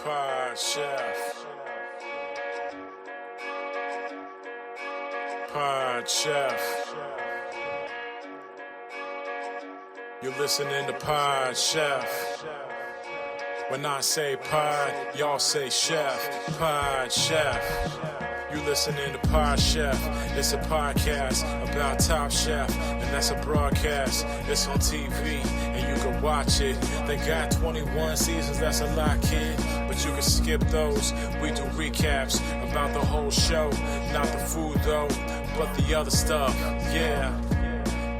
Pod Chef. Pod Chef. You're listening to Pod Chef. When I say pod, y'all say chef. Pod Chef. You listening to Pod Chef. It's a podcast about Top Chef, and that's a broadcast. It's on TV, and you can watch it. They got 21 seasons, that's a lot, kid. But you can skip those. We do recaps about the whole show. Not the food, though, but the other stuff. Yeah.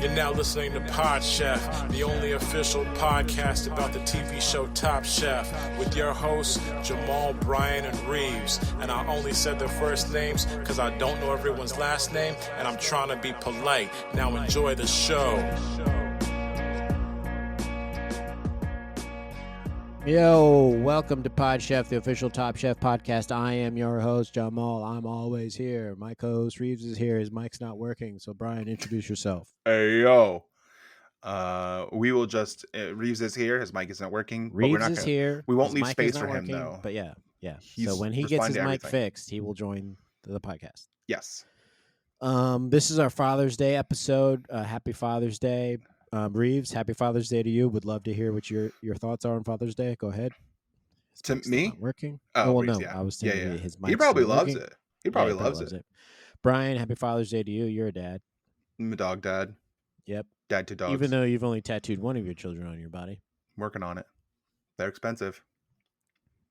You're now listening to Pod Chef, the only official podcast about the TV show Top Chef, with your hosts, Jamal, Bryan, and Reaves. And I only said their first names because I don't know everyone's last name, and I'm trying to be polite. Now enjoy the show. Yo, welcome to Pod Chef, the official Top Chef podcast. I am your host, Jamal. I'm always here. My co-host Reaves is here. His mic's not working, so Bryan, introduce yourself. Hey, yo. We will just Reaves is here. His mic isn't working. Reaves is here. We won't His leave mic space is not for him working, though. But yeah. He's So when he gets his responding to mic everything. fixed, he will join the podcast. Yes. This is our Father's Day episode. Happy Father's Day. Reaves, happy Father's Day to you. Would love to hear what your thoughts are on Father's Day. Go ahead. His To mic's me? not working. Oh, well, Reaves, no. yeah. I was Yeah, thinking yeah. his mic. He probably loves it. He probably loves it. Bryan, happy Father's Day to you. You're a dad. I'm a dog dad. Yep. Dad to dogs. Even though you've only tattooed one of your children on your body. Working on it. They're expensive.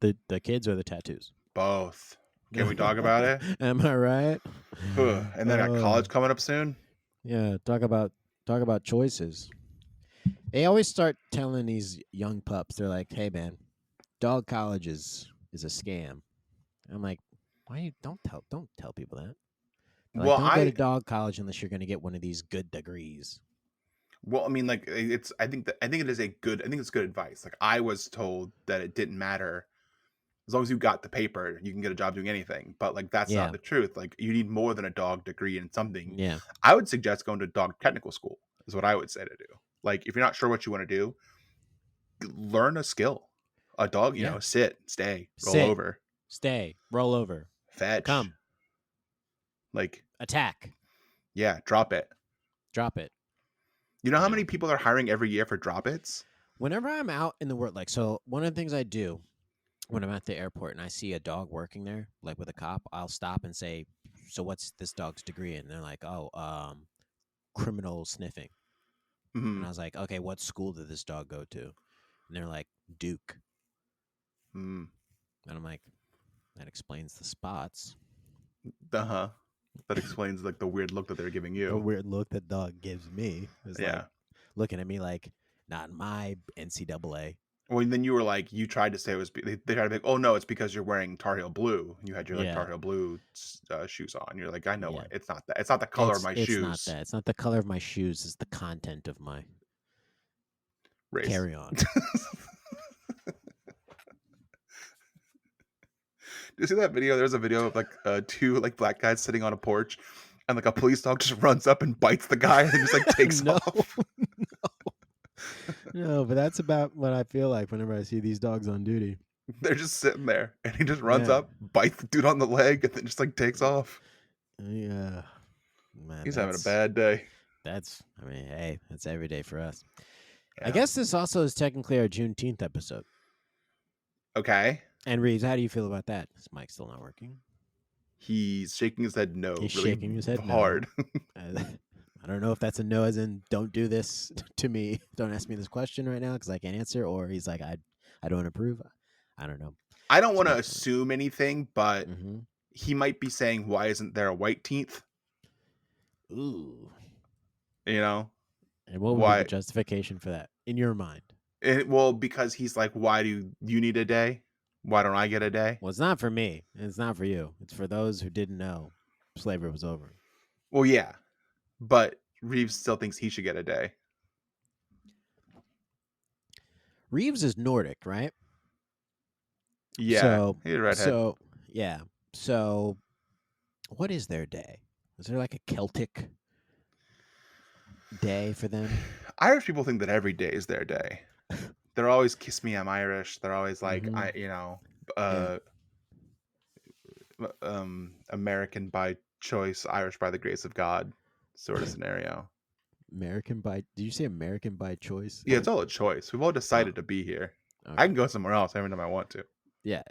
The kids or the tattoos? Both. Can we talk about it? Am I right? And then I got college coming up soon. Yeah, talk about choices. They always start telling these young pups, they're like, "Hey man, dog college is a scam." I'm like, "Why you don't tell people that?" They're like, Well, don't go to dog college unless you're going to get one of these good degrees. Well, I mean, like I think it's good advice. Like I was told that it didn't matter as long as you got the paper, you can get a job doing anything. But like that's Yeah. not the truth. Like you need more than a dog degree in something. Yeah. I would suggest going to dog technical school is what I would say to do. Like if you're not sure what you want to do, learn a skill. A dog, Yeah. sit, stay, roll Sit. over, Stay, roll over, fetch, come, like attack, yeah, drop it. drop it. You know how many people are hiring every year for drop its? Whenever I'm out in the world, like, so one of the things I do when I'm at the airport and I see a dog working there, like with a cop, I'll stop and say, "So what's this dog's degree in?" And they're like, "Oh, criminal sniffing." Mhm. And I was like, "Okay, what school did this dog go to?" And they're like, "Duke." Mm. And I'm like, "That explains the spots." Uh-huh. That explains like the weird look that they're giving The you. weird look that dog gives me is Yeah. like looking at me like, "Not my NCAA." Well, then you were like, you tried to say it was. They tried to be like, oh no, it's because you're wearing Tar Heel blue. And you had your like Yeah. Tar Heel blue shoes on. You're like, I know Yeah. what. It's not that. It's not the color of my It's shoes. not that. It's not the color of my shoes. It's the content of my Race. carry on. Do you see that video? There's a video of like two like black guys sitting on a porch, and like a police dog just runs up and bites the guy and just like takes No. off. No, but that's about what I feel like whenever I see these dogs on duty. They're just sitting there, and he just runs Yeah. up, bites the dude on the leg, and then just like takes off. Yeah. Man, He's having a bad day. Hey, that's every day for us. I Yeah. guess this also is technically our Juneteenth episode. Okay. And Reeves, how do you feel about that? Is Mike still not working? He's shaking his head no. He's really shaking his head no. hard. I don't know if that's a no as in don't do this to me. Don't ask me this question right now because I can't answer. Or he's like, I don't approve. I don't know. I don't want to assume anything, but Mm-hmm. he might be saying, why isn't there a white teenth? Ooh. You know? And what would Why? be the justification for that in your mind? Well, because he's like, why do you need a day? Why don't I get a day? Well, it's not for me. It's not for you. It's for those who didn't know slavery was over. Well, yeah. But Reeves still thinks he should get a day. Reeves is Nordic, right? Yeah. So, he's a redhead. So, yeah. So, what is their day? Is there like a Celtic day for them? Irish people think that every day is their day. They're always kiss me, I'm Irish. They're always like, Mhm. uh, American by choice, Irish by the grace of God sort of scenario. American by? Did you say American by choice? Yeah, it's all a choice. We've all decided to be here. I Okay. can go somewhere else every time I want to. Yeah.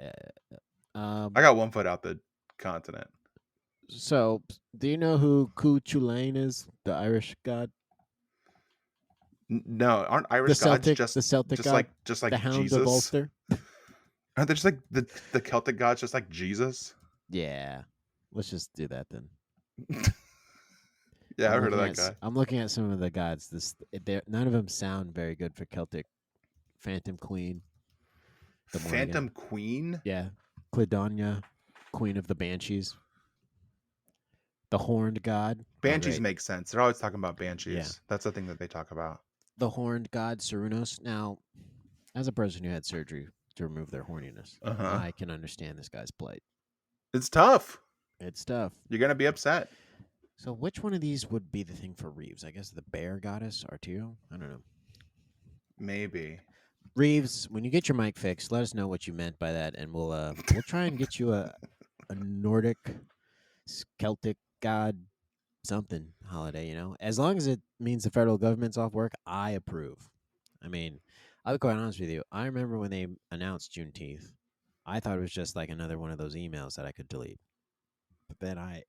I got one foot out the continent. So, do you know who Cuchulainn is? The Irish god, No, aren't the Irish gods Celtic, the Celtic god, just the like Hound of Jesus? Ulster. Aren't they just like the Celtic gods just like Jesus? Yeah, let's just do that then. Yeah, I've heard of that guy. I'm looking at some of the gods. None of them sound very good for Celtic. Phantom Queen, the Morrigan. Phantom Queen? Yeah, Cladonia, Queen of the Banshees. The Horned God. Banshees make sense. They're always talking about banshees. Yeah. That's the thing that they talk about. The Horned God, Cernunnos. Now, as a person who had surgery to remove their horniness, I can understand this guy's plight. It's tough. It's tough. You're gonna be upset. So, which one of these would be the thing for Reaves? I guess the bear goddess, Arturo? I don't know. Maybe. Reaves, when you get your mic fixed, let us know what you meant by that, and we'll try and get you a Nordic, Celtic god something holiday. As long as it means the federal government's off work, I approve. I mean, I'll be quite honest with you. I remember when they announced Juneteenth, I thought it was just like another one of those emails that I could delete. But then I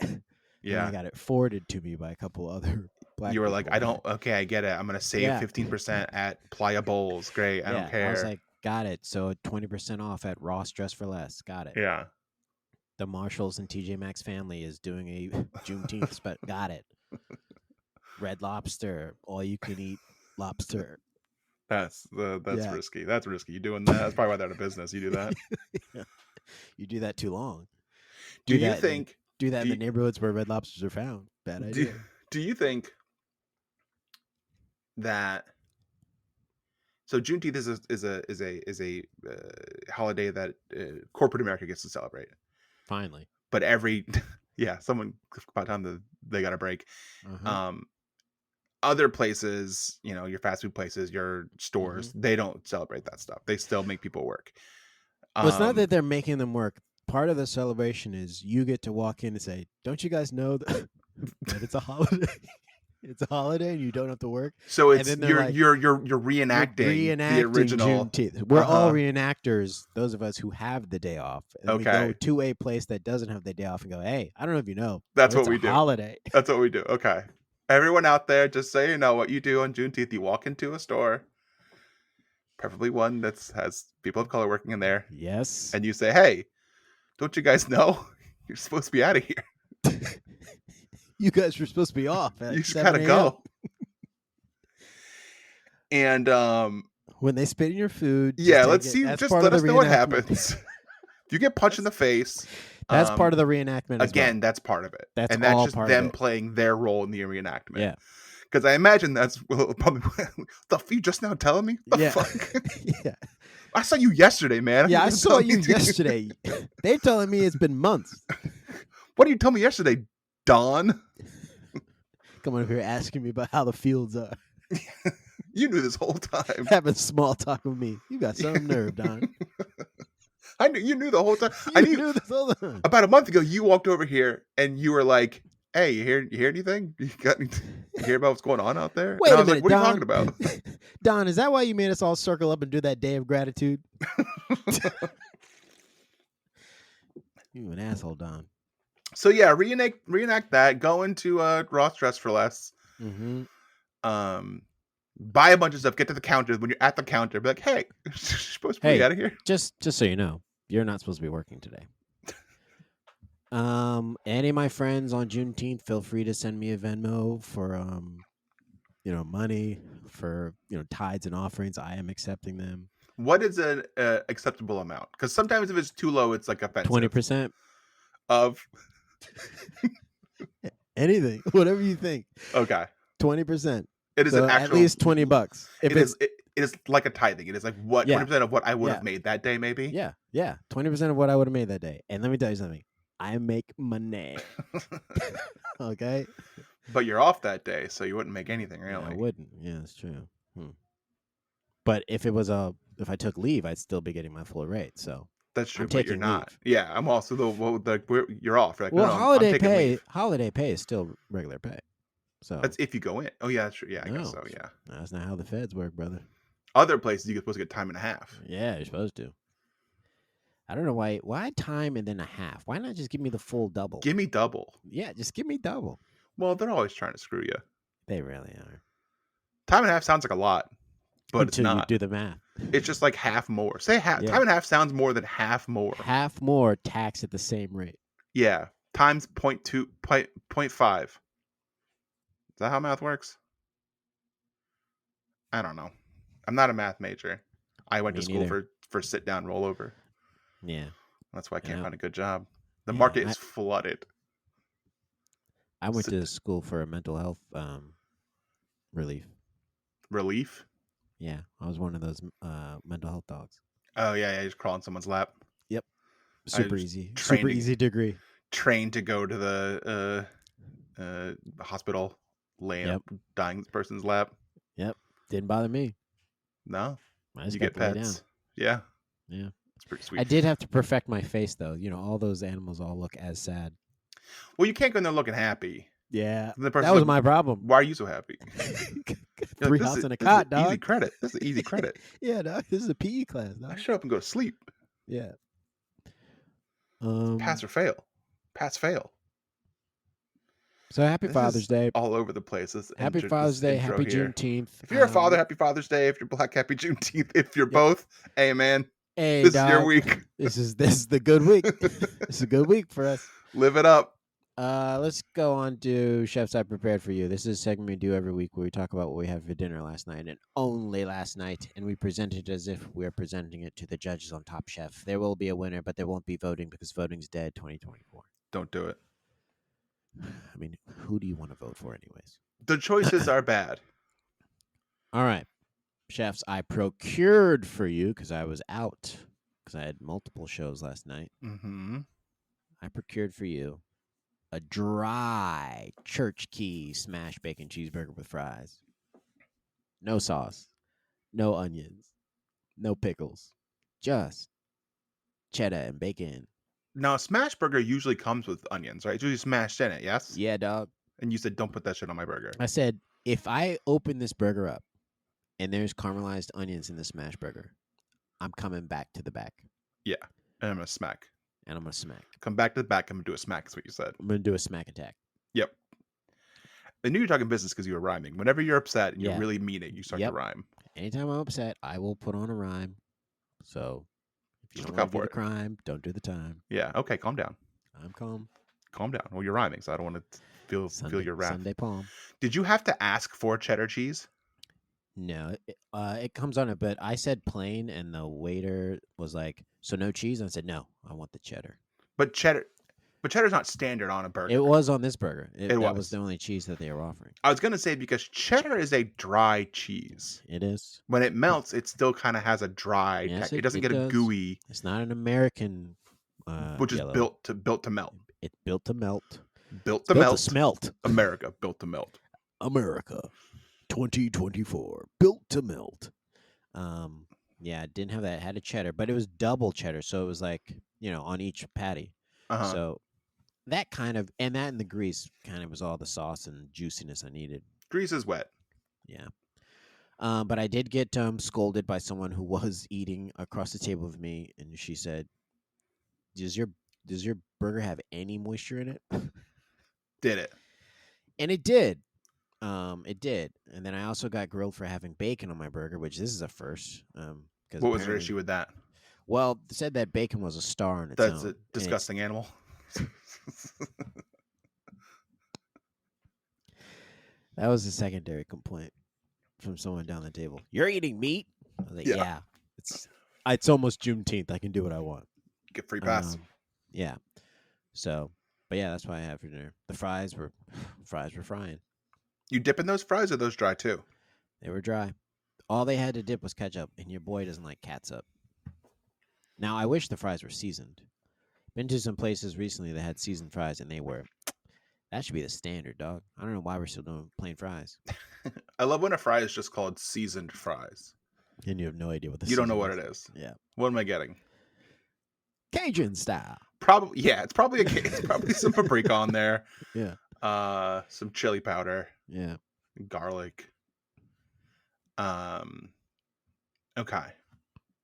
got it forwarded to me by a couple other black You were people. like, I get it. I'm gonna save 15% at Playa Bowls. Great, I don't care. I was like, got it. So 20% off at Ross Dress for Less. Got it. Yeah. The Marshalls and TJ Maxx family is doing a Juneteenth got it. Red Lobster, all you can eat lobster. That's risky. That's risky. You doing that? That's probably why they're out of business. You do that. Yeah. You do that too long. Do you think in the neighborhoods where red lobsters are found? Bad idea. Do you think that so Juneteenth is a holiday that corporate America gets to celebrate? Finally. But someone by the time they got a break. Other places, your fast food places, your stores, they don't celebrate that stuff. They still make people work. Well, it's not that they're making them work. Part of the celebration is you get to walk in and say, "Don't you guys know that it's a holiday? It's a holiday, and you don't have to work." So it's you're reenacting the original Juneteenth. We're all reenactors. Those of us who have the day off. And we go to a place that doesn't have the day off and go, "Hey, I don't know if you know, that's what we do. Holiday. That's what we do." Okay, everyone out there, just so you know what you do on Juneteenth. You walk into a store, preferably one that has people of color working in there. Yes, and you say, "Hey, don't you guys know you're supposed to be out of here? You guys were supposed to be off. You just gotta go." And when they spit in your food, let's see. Just let us know what happens. You get punched in the face. That's part of the reenactment. Again, that's part of it. That's just them playing their role in the reenactment. Yeah. Because I imagine that's probably the you just now telling me. The fuck? Yeah. I saw you yesterday, man. Yeah, I saw you yesterday. They're telling me it's been months. What did you tell me yesterday, Don? Coming up here asking me about how the fields are. You knew this whole time. Having small talk with me. You got some nerve, Don. I knew you knew the whole time. I knew this whole time. About a month ago, you walked over here and you were like, "Hey, you hear anything? You hear about what's going on out there?" Wait and I a was minute, like, "What Don, are you talking about?" Don, is that why you made us all circle up and do that day of gratitude? You an asshole, Don. So yeah, reenact that. Go into Ross Dress for Less. Buy a bunch of stuff. Get to the counter. When you're at the counter, be like, "Hey, you're supposed to be out of here." Just so you know, you're not supposed to be working today. Any of my friends on Juneteenth, feel free to send me a Venmo for money for tithes and offerings. I am accepting them. What is an acceptable amount? Because sometimes if it's too low, it's like offensive. 20% of anything, whatever you think. Okay, 20%. It is an actual, at least $20. It is like a tithing. It is like 20% of what I would have made that day, maybe. Yeah, 20% of what I would have made that day. And let me tell you something. I make money. Okay. But you're off that day, so you wouldn't make anything really. I wouldn't. Yeah, that's true. But if I took leave, I'd still be getting my full rate. So That's true, I'm but you're taking not. leave. Yeah, I'm also you're off. You're like, Well, no, I'm taking leave. holiday pay is still regular pay. So That's if you go in. Oh yeah, that's true. Yeah, I guess no, so. Yeah. that's not how the feds work, brother. Other places you're supposed to get time and a half. Yeah, you're supposed to. I don't know why time and then a half. Why not just give me the full double? Give me double. Yeah, just give me double. Well, they're always trying to screw you. They really are. Time and a half sounds like a lot, but it's Until you not. do the math. It's just like half more. Say half. Yeah. Time and a half sounds more than half more. Half more tax at the same rate. Yeah, times 0.5. Is that how math works? I don't know. I'm not a math major. I went Me to school neither. for sit down rollover. Yeah. That's why I can't Yeah. find a good job. The Yeah, market is flooded. I went to school for a mental health relief. Relief? Yeah, I was one of those mental health dogs. Oh yeah, just crawl in someone's lap. Yep. I Super was easy. trained Super to- easy degree. Trained to go to the hospital, laying Yep. up dying person's lap. Yep. Didn't bother me. No, I just you got get to lay down. pets. Yeah, Yeah. it's pretty sweet. I did have to perfect my face though. You know, all those animals all look as sad. Well, you can't go in there looking happy. Yeah. The That person's was like, my problem. Why are you so happy? You're Three like, house and a this is cot, dog. Easy credit. This is easy credit. Yeah, dog. This is a PE class, I dog. show up and go to sleep. Yeah. Pass or fail. Pass fail. So happy This Father's is Day. all over the place. Happy Father's Day. Happy here. Juneteenth. If you're a father, happy Father's Day. If you're black, happy Juneteenth. If you're both, hey man, hey, this dog, is your week. This is the good week. This is a good week for us. Live it up. Let's go on to Chefs I Prepared for You. This is a segment we do every week where we talk about what we had for dinner last night and only last night, and we present it as if we're presenting it to the judges on Top Chef. There will be a winner, but there won't be voting because voting's dead 2024. Don't do it. I mean, who do you want to vote for anyways? The choices are bad. All right. Chefs I procured for you because I was out because I had multiple shows last night. Mm-hmm. I procured for you a dry church key smashed bacon cheeseburger with fries. No sauce, no onions, no pickles, just cheddar and bacon. Now, a smash burger usually comes with onions, right? It's usually smashed in it, yes? Yeah, dog. And you said, don't put that shit on my burger. I said, if I open this burger up and there's caramelized onions in the smash burger, I'm coming back to the back. Yeah. And I'm going to smack. And I'm going to smack. Come back to the back. I'm going to do a smack, is what you said. I'm going to do a smack attack. Yep. I knew you were talking business because you were rhyming. Whenever you're upset and you Yeah. really mean it, you start to rhyme. Anytime I'm upset, I will put on a rhyme. So if you Just don't look want out to do for the it. crime, don't do the time. Yeah. Okay. Calm down. I'm calm. Calm down. Well, you're rhyming, so I don't want to feel your wrath. Sunday palm. Did you have to ask for cheddar cheese? No, it comes on it, but I said plain, and the waiter was like, "So no cheese?" And I said, "No, I want the cheddar." But cheddar's not standard on a burger. It was on this burger. That was. was the only cheese that they were offering. I was gonna say because cheddar is a dry cheese. It is. When it melts, it still kind of has a dry. Yes, it doesn't get a does. gooey. It's not an American. Which is yellow. built to melt. It built to melt. Built to Built melt. to smelt. America built to melt. America, 2024, built to melt. Yeah, it didn't have that. It had a cheddar, but it was double cheddar, so it was like on each patty. Uh-huh. So that kind of and the grease kind of was all the sauce and juiciness I needed. Grease is wet. Yeah. But I did get scolded by someone who was eating across the table with me, and she said, Does your burger have any moisture in it?" Did it? And it did. It did. And then I also got grilled for having bacon on my burger, which this is a first. What was your issue with that? Well, they said that bacon was a star on its That's own. a disgusting animal. That was a secondary complaint from someone down the table. You're eating meat? I was like, yeah. It's almost Juneteenth. I can do what I want. Get free pass. Yeah. So, but yeah, that's what I had for dinner. The fries were frying. You dip in those fries or those dry too? They were dry. All they had to dip was ketchup, and your boy doesn't like catsup. Now, I wish the fries were seasoned. Been to some places recently that had seasoned fries, and they were. That should be the standard, dog. I don't know why we're still doing plain fries. I love when a fry is just called seasoned fries. And you have no idea what the You don't know seasoning what is. it is. Yeah. What am I getting? Cajun style. Probably, yeah. It's probably some paprika on there. Yeah. Some chili powder, Yeah. garlic. Okay.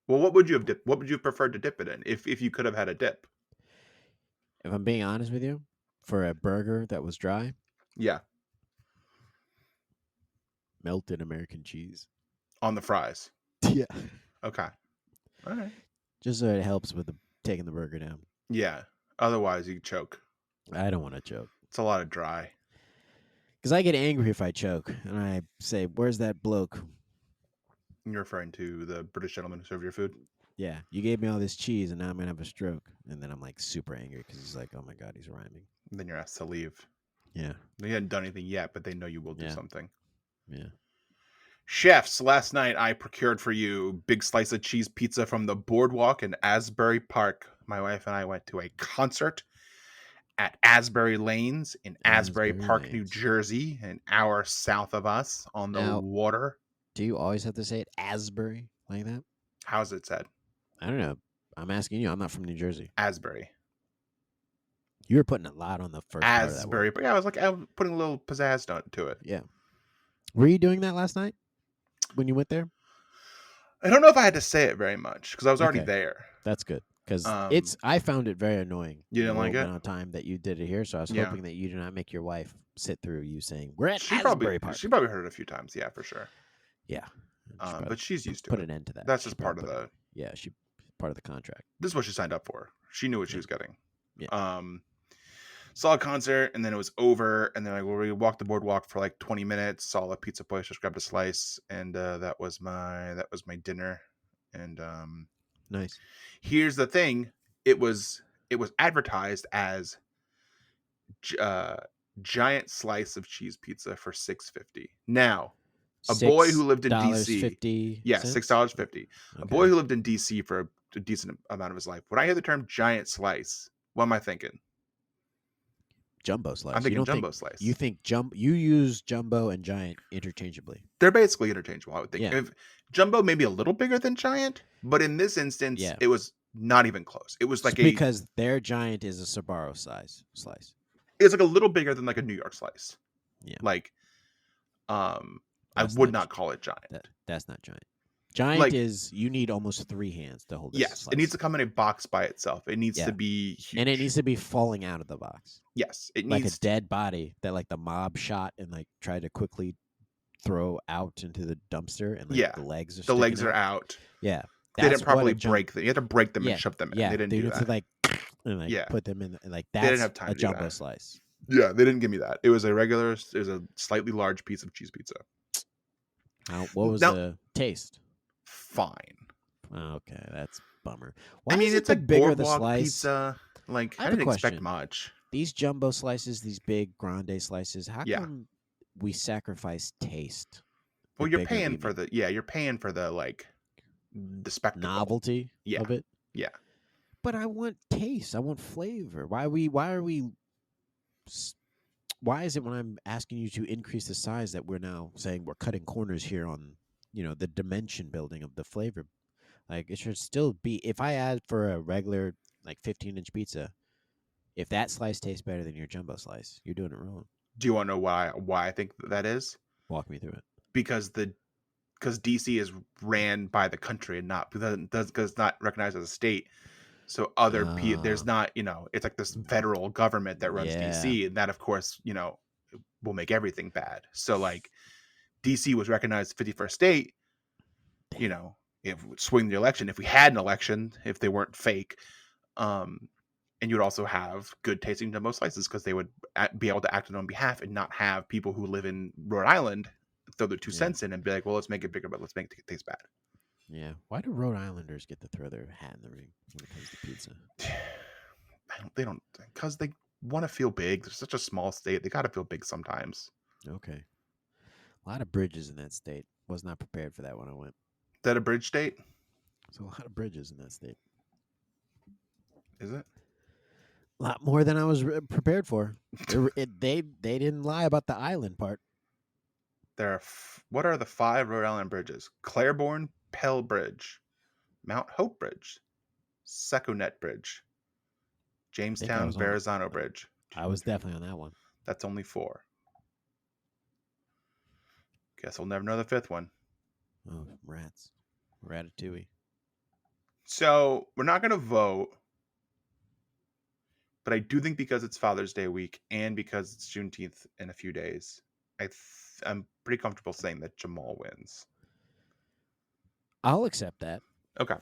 Well, what would you have dipped? What would you have preferred to dip it in if you could have had a dip? If I'm being honest with you, for a burger that was dry, Yeah, melted American cheese. on the fries. Yeah. Okay. All right. Just so it helps with taking the burger down. Yeah. Otherwise, you choke. I don't want to choke. It's a lot of dry. Because I get angry if I choke. And I say, where's that bloke? You're referring to the British gentleman who served your food? Yeah, you gave me all this cheese and now I'm going to have a stroke. And then I'm like super angry because he's like, oh my God, he's rhyming. And then you're asked to leave. Yeah. They hadn't done anything yet, but they know you will do Yeah. something. Yeah. Chefs, last night I procured for you big slice of cheese pizza from the Boardwalk in Asbury Park. My wife and I went to a concert at Asbury Lanes in Asbury Asbury Park, New Lanes. Jersey, an hour south of us on the Now- water. Do you always have to say it Asbury like that? How's it said? I don't know. I'm asking you. I'm not from New Jersey. Asbury. You were putting a lot on the first part of that Asbury. word. But yeah, I was putting a little pizzazz to it. Yeah. Were you doing that last night when you went there? I don't know if I had to say it very much because I was already Okay. there. That's good. Because Um, I found it very annoying. You didn't the like little it? amount of time that you did it here. So I was Yeah. hoping that you do not make your wife sit through you saying, we're at She Asbury Park. probably heard it a few times. Yeah, for sure. Yeah. But she's used to put it. an end to that. That's She just part of probably the. Yeah, she part of the contract. This is what she signed up for. She knew what she was getting. Yeah. Saw a concert and then it was over, and then we walked the boardwalk for like 20 minutes. Saw a pizza place, just grabbed a slice, and that was my dinner. And Nice. here's the thing: it was advertised as giant slice of cheese pizza for $6.50. Now, a boy who lived in DC, $6.50. yeah, $6.50. Okay. A boy who lived in DC for a decent amount of his life. When I hear the term giant slice, what am I thinking? Jumbo slice. I'm thinking you don't jumbo think, slice. You think you use jumbo and giant interchangeably. They're basically interchangeable, I would think. Yeah. If jumbo may be a little bigger than giant, but in this instance, Yeah. it was not even close. It was like because their giant is a Sbarro size slice. It's like a little bigger than like a New York slice. Yeah. Like, I That's would not call it giant. That's not giant. Giant is you need almost 3 hands to hold this. Yes, slice. it needs to come in a box by itself. It needs to be huge. And it needs to be falling out of the box. Yes, it like needs a dead body that like the mob shot and like tried to quickly throw out into the dumpster, and like the legs are out. Yeah, they didn't properly break them. You have to break them and shove them in. Yeah, they didn't do that. To like and like put them in. Like that's they didn't have time a to do jumbo that. slice. Yeah, they didn't give me that. It was a slightly large piece of cheese pizza. What was the taste? Fine. Okay, that's bummer. Why is it's like bigger the boardwalk slice? Pizza. Like I didn't expect much. These jumbo slices, these big grande slices, how come we sacrifice taste? Well, you're paying for you're paying for the like the spectacle, novelty of it. Yeah. But I want taste. I want flavor. Why is it when I'm asking you to increase the size that we're now saying we're cutting corners here on, the dimension building of the flavor? Like it should still be, if I add for a regular like 15-inch pizza, if that slice tastes better than your jumbo slice, you're doing it wrong. Do you want to know why I think that is? Walk me through it. Because DC is ran by the country and not because it's not recognized as a state. So there's not, it's like this federal government that runs DC, and that of course, will make everything bad. So like DC was recognized 51st state, if swing the election, if we had an election, if they weren't fake, and you would also have good tasting jumbo slices because they would be able to act on behalf and not have people who live in Rhode Island throw their 2 cents in and be like, well, let's make it bigger, but let's make it taste bad. Yeah. Why do Rhode Islanders get to throw their hat in the ring when it comes to pizza? They don't, because they want to feel big. They're such a small state. They got to feel big sometimes. Okay. A lot of bridges in that state. Was not prepared for that when I went. Is that a bridge state? There's a lot of bridges in that state. Is it? A lot more than I was prepared for. They didn't lie about the island part. What are the 5 Rhode Island bridges? Claiborne, Pell Bridge, Mount Hope Bridge, Seconet Bridge, I Jamestown was on. Verrazano Bridge. I was definitely on that one. That's only 4. Guess we'll never know the 5th one. Oh, rats. Ratatouille. So we're not going to vote, but I do think because it's Father's Day week and because it's Juneteenth in a few days, I'm pretty comfortable saying that Jamal wins. I'll accept that. Okay.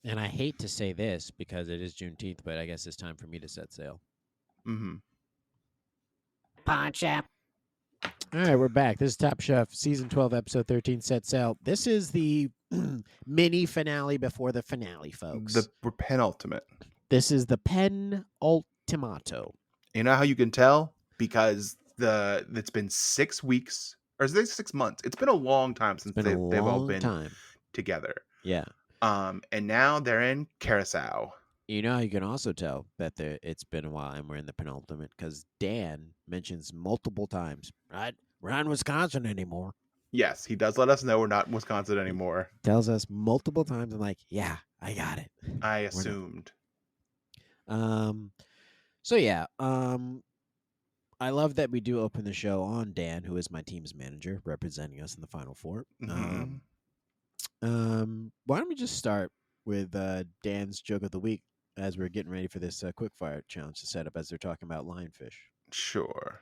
And I hate to say this because it is Juneteenth, but I guess it's time for me to set sail. Mm-hmm. Pawn Shop. All right, we're back. This is Top Chef, Season 12, Episode 13, Set Sail. This is the mini finale before the finale, folks. We're penultimate. This is the penultimato. You know how you can tell? Because it's been 6 weeks, or is it 6 months? It's been a long time since they've all been together. Yeah. And now they're in Curacao. You know how you can also tell that it's been a while and we're in the penultimate because Dan mentions multiple times, right? We're not in Wisconsin anymore. Yes, he does let us know we're not in Wisconsin anymore. Tells us multiple times. I'm like, yeah, I got it. I assumed. So yeah, I love that we do open the show on Dan, who is my team's manager, representing us in the Final Four. Mm-hmm. Why don't we just start with Dan's joke of the week as we're getting ready for this quickfire challenge to set up as they're talking about lionfish. Sure.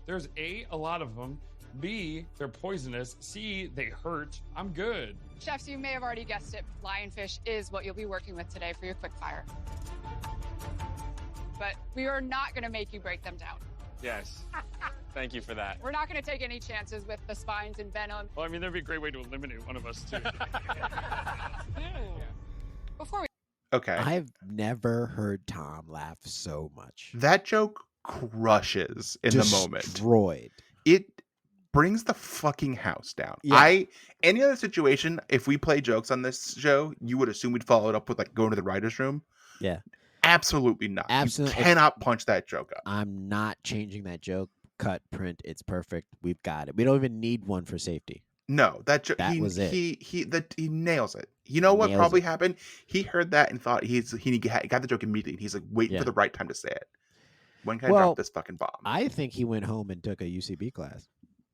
There's A, a lot of them. B, they're poisonous. C, they hurt. I'm good. Chefs, you may have already guessed it. Lionfish is what you'll be working with today for your quickfire. But we are not going to make you break them down. Yes. Thank you for that. We're not going to take any chances with the spines and venom. Well, I mean, that'd be a great way to eliminate one of us, too. Before we Okay. I've never heard Tom laugh so much. That joke crushes in the moment. Destroyed. It brings the fucking house down. Yeah. Any other situation, if we play jokes on this show, you would assume we'd follow it up with like going to the writer's room. Yeah. Absolutely not. Absolutely. You cannot punch that joke up. I'm not changing that joke. Cut, print, it's perfect. We've got it. We don't even need one for safety. No, that was it. He nails it. You know what probably happened? He heard that and thought he got the joke immediately. He's like waiting for the right time to say it. When can I drop this fucking bomb? I think he went home and took a UCB class.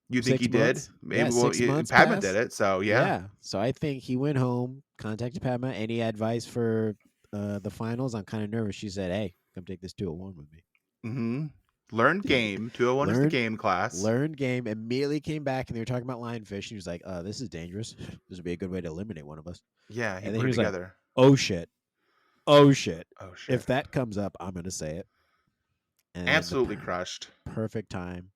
You think 6 he months? did? Maybe. Yeah, 6 months Padma passed. did it, so yeah. So I think he went home, contacted Padma. Any advice for the finals? I'm kind of nervous. She said, "Hey, come take this 201 with me." Mm-hmm. Learned game. 201 is the game class. Learned game. Immediately came back and they were talking about lionfish. And he was like, "This is dangerous. This would be a good way to eliminate one of us." Yeah, he and put then it together. Like, "Oh shit! Oh shit! Oh shit! If that comes up, I'm gonna say it." And absolutely crushed. Perfect time.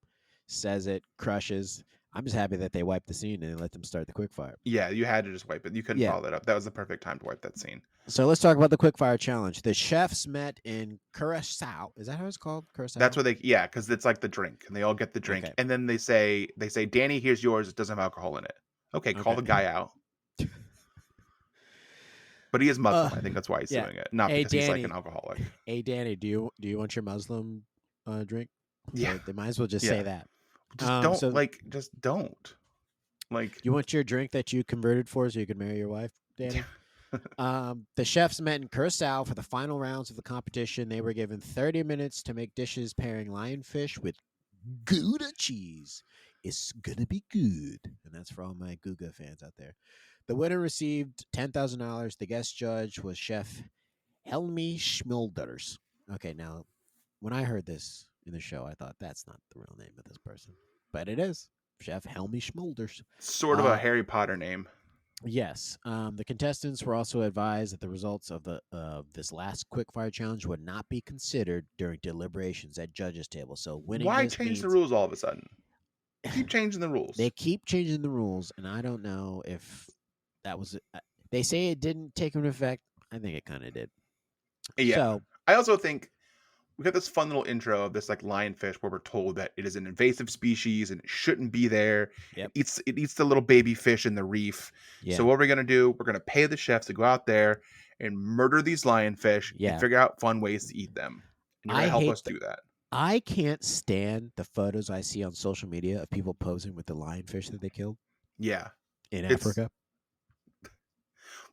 Says it. Crushes. I'm just happy that they wiped the scene and let them start the quickfire. Yeah, you had to just wipe it. You couldn't follow that up. That was the perfect time to wipe that scene. So let's talk about the quickfire challenge. The chefs met in Curacao. Is that how it's called? Curacao? That's what because it's like the drink, and they all get the drink, and then they say, "Danny, here's yours. It doesn't have alcohol in it." Okay, call the guy out. But he is Muslim. I think that's why he's doing it, not because he's like an alcoholic. Hey, Danny, do you want your Muslim drink? Yeah, they might as well just say that. Just don't. Like, you want your drink that you converted for so you can marry your wife, Danny? The chefs met in Curacao for the final rounds of the competition. They were given 30 minutes to make dishes pairing lionfish with Gouda cheese. It's gonna be good, and that's for all my Gouda fans out there. The winner received $10,000. The guest judge was Chef Helmi Schmilders. Okay, now when I heard this in the show, I thought that's not the real name of this person, but it is Chef Helmi Schmilders. Sort of a Harry Potter name. Yes. The contestants were also advised that the results of this last quickfire challenge would not be considered during deliberations at judges' table. So winning. Why change the rules all of a sudden? Keep changing the rules. They keep changing the rules, and I don't know if that was. They say it didn't take into effect. I think it kind of did. Yeah. So, I also think we got this fun little intro of this like lionfish where we're told that it is an invasive species and it shouldn't be there. Yep. It eats the little baby fish in the reef. Yeah. So what we're gonna do? We're gonna pay the chefs to go out there and murder these lionfish and figure out fun ways to eat them. And you're gonna help us do that. I can't stand the photos I see on social media of people posing with the lionfish that they killed. Yeah. In Africa.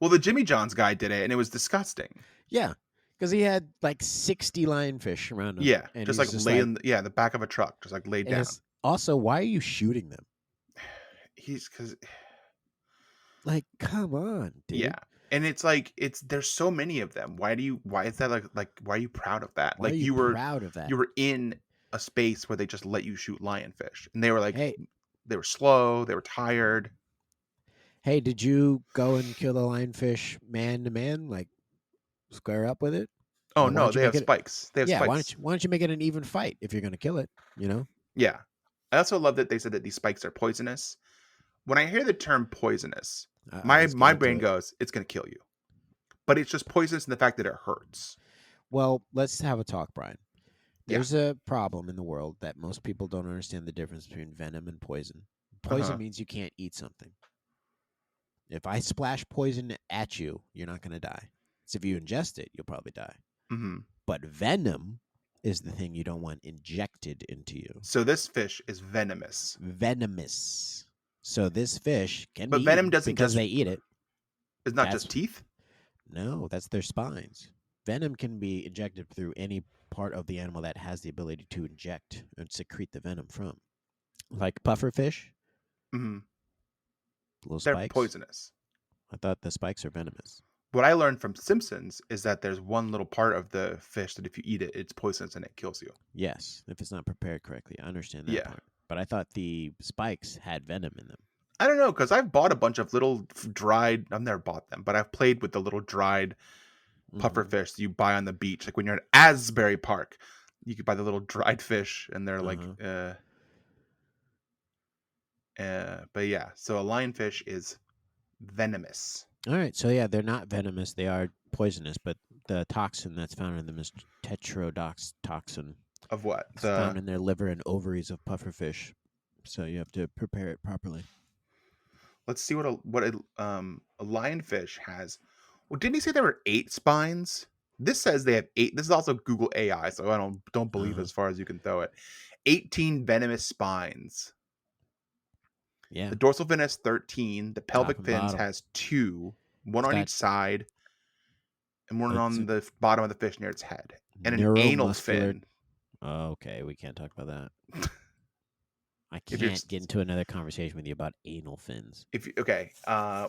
Well, the Jimmy John's guy did it, and it was disgusting. Yeah, because he had like 60 lionfish around him. Yeah, and just he's like lay in the back of a truck, just like laid and down. also, why are you shooting them? He's because Like, come on, dude. yeah, and it's like there's so many of them. Why is that like why are you proud of that? Why Like are you proud of that? you were in a space where they just let you shoot lionfish, and they were like Hey. they were slow, they were tired. Hey, did you go and kill the lionfish man to man, like square up with it? Oh Why no, don't you they have make it? spikes. They have Yeah, spikes. why don't you make it an even fight if you're gonna kill it? You know? Yeah. I also love that they said that these spikes are poisonous. When I hear the term poisonous, my let's get into brain it. goes, it's going to kill you. But it's just poisonous in the fact that it hurts. Well, let's have a talk, Brian. Yeah. There's a problem in the world that most people don't understand the difference between venom and poison. Poison means you can't eat something. If I splash poison at you, you're not going to die. So if you ingest it, you'll probably die. Mm-hmm. But venom is the thing you don't want injected into you. So this fish is venomous. Venomous. So this fish can But be venom eaten doesn't because just- they eat it. It's not That's- just teeth? No, that's their spines. Venom can be injected through any part of the animal that has the ability to inject and secrete the venom from. Like pufferfish, Mm-hmm. little They're spikes. poisonous. I thought the spikes are venomous. What I learned from Simpsons is that there's one little part of the fish that if you eat it, it's poisonous and it kills you. Yes, if it's not prepared correctly. I understand that Yeah. part. But I thought the spikes had venom in them. I don't know, because I've bought a bunch of little dried, I've never bought them, but I've played with the little dried puffer Mhm. fish that you buy on the beach. Like when you're at Asbury Park, you could buy the little dried fish and they're like, but yeah, so a lionfish is venomous. All right, so yeah, they're not venomous. They are poisonous, but the toxin that's found in them is tetrodotoxin. toxin. Of what? It's found in their liver and ovaries of pufferfish. So you have to prepare it properly. Let's see what a lionfish has. Well, didn't he say there were 8 spines? This says they have 8. This is also Google AI, so I don't believe it as far as you can throw it. 18 venomous spines. Yeah. The dorsal fin has 13. The pelvic and fins bottom. has 2, one It's on got- each side, and one It's on the bottom of the fish near its head, and an neuromuscular- anal fin. Okay, we can't talk about that. I If you're can't get into another conversation with you about anal fins.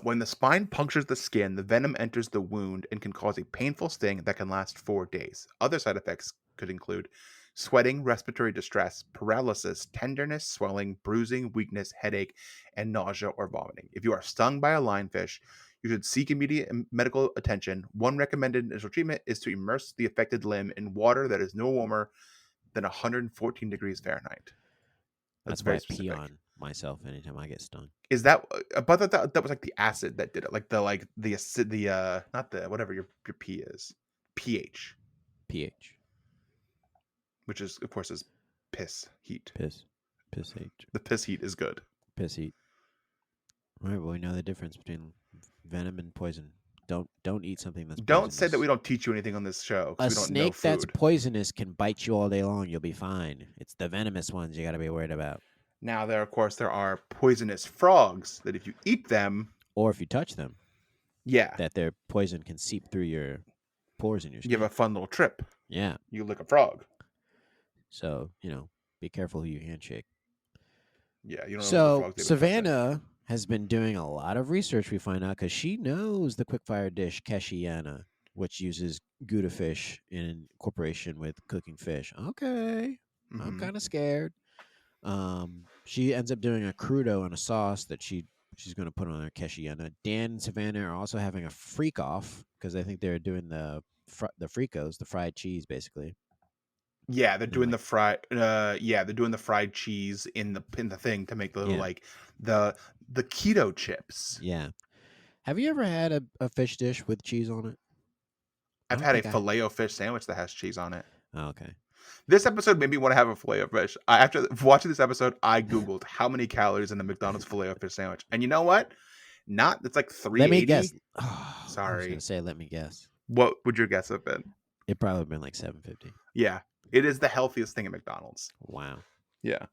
When the spine punctures the skin, the venom enters the wound and can cause a painful sting that can last 4 days. Other side effects could include sweating, respiratory distress, paralysis, tenderness, swelling, bruising, weakness, headache, and nausea or vomiting. If you are stung by a lionfish, you should seek immediate medical attention. One recommended initial treatment is to immerse the affected limb in water that is no warmer than 114 degrees Fahrenheit. That's why I pee on myself anytime I get stung. Is that? But that was like the acid that did it, like the acid, not the whatever your pee is, pH, pH, which is of course is piss heat. Piss heat. The piss heat is good. Piss heat. All right, well, we know the difference between venom and poison. Don't eat something that's Don't poisonous. say that we don't teach you anything on this show. A We don't snake know food. that's poisonous can bite you all day long. You'll be fine. It's the venomous ones you got to be worried about. Now there are poisonous frogs that if you eat them, or if you touch them, yeah, that their poison can seep through your pores in your skin. you have a fun little trip. Yeah. You lick a frog. So be careful who you handshake. Yeah, you don't know. So Savannah has been doing a lot of research, we find out, because she knows the quickfire dish Keshiana, which uses Gouda fish in incorporation with cooking fish. Okay, I'm kind of scared. She ends up doing a crudo and a sauce that she's going to put on her Keshiana. Dan and Savannah are also having a freak off because I think they're doing the fricos, the fried cheese, basically. Yeah, they're doing the fried. They're doing the fried cheese in the thing to make the little like the keto chips. Yeah. Have you ever had a fish dish with cheese on it? I've had a Filet-O-Fish sandwich that has cheese on it. Oh, okay. This episode made me want to have a Filet-O-Fish. After watching this episode, I googled how many calories in a McDonald's Filet-O-Fish sandwich, and you know what? It's like 380. Let me guess. Oh, sorry. I was gonna say, let me guess. What would your guess have been? It probably been like 750. Yeah, it is the healthiest thing at McDonald's. Wow. Yeah.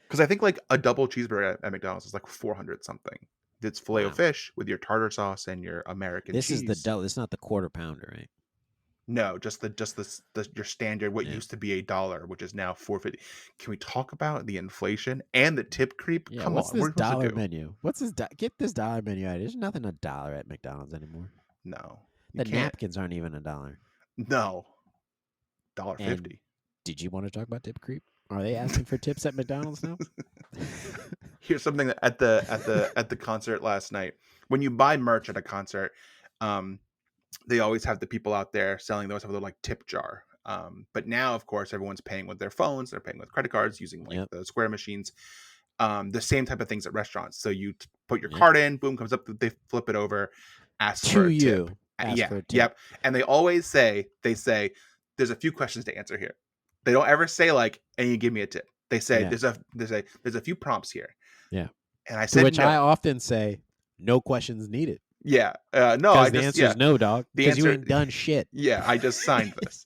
Because I think like a double cheeseburger at McDonald's is like 400 something. It's filet o Wow. fish with your tartar sauce and your American This cheese. is the this is not the quarter pounder, right? No, just the your standard what Yeah. used to be $1, which is now $4.50. Can we talk about the inflation and the tip creep? Yeah. Come What's on, this what are we supposed dollar to do? menu? What's this? Get this dollar menu out. There's nothing $1 at McDonald's anymore. No, you The can't. napkins aren't even $1. No, $1.50. And did you want to talk about tip creep? Are they asking for tips at McDonald's now? Here's something that at the concert last night. When you buy merch at a concert, they always have the people out there selling. They always have a little like tip jar. But now, of course, everyone's paying with their phones. They're paying with credit cards using like Yep. the Square machines. The same type of things at restaurants. So you put your Yep. card in, boom, comes up. They flip it over, ask To for a you. tip. Ask Yeah, for a tip. yep. And they always say, there's a few questions to answer here. They don't ever say like, and you give me a tip. They say Yeah. there's a few prompts here. Yeah. And I To said which no. I often say, no questions needed. Yeah. No, Because I the just answer is no, dog. The Because you answer- ain't done shit. Yeah, I just signed this.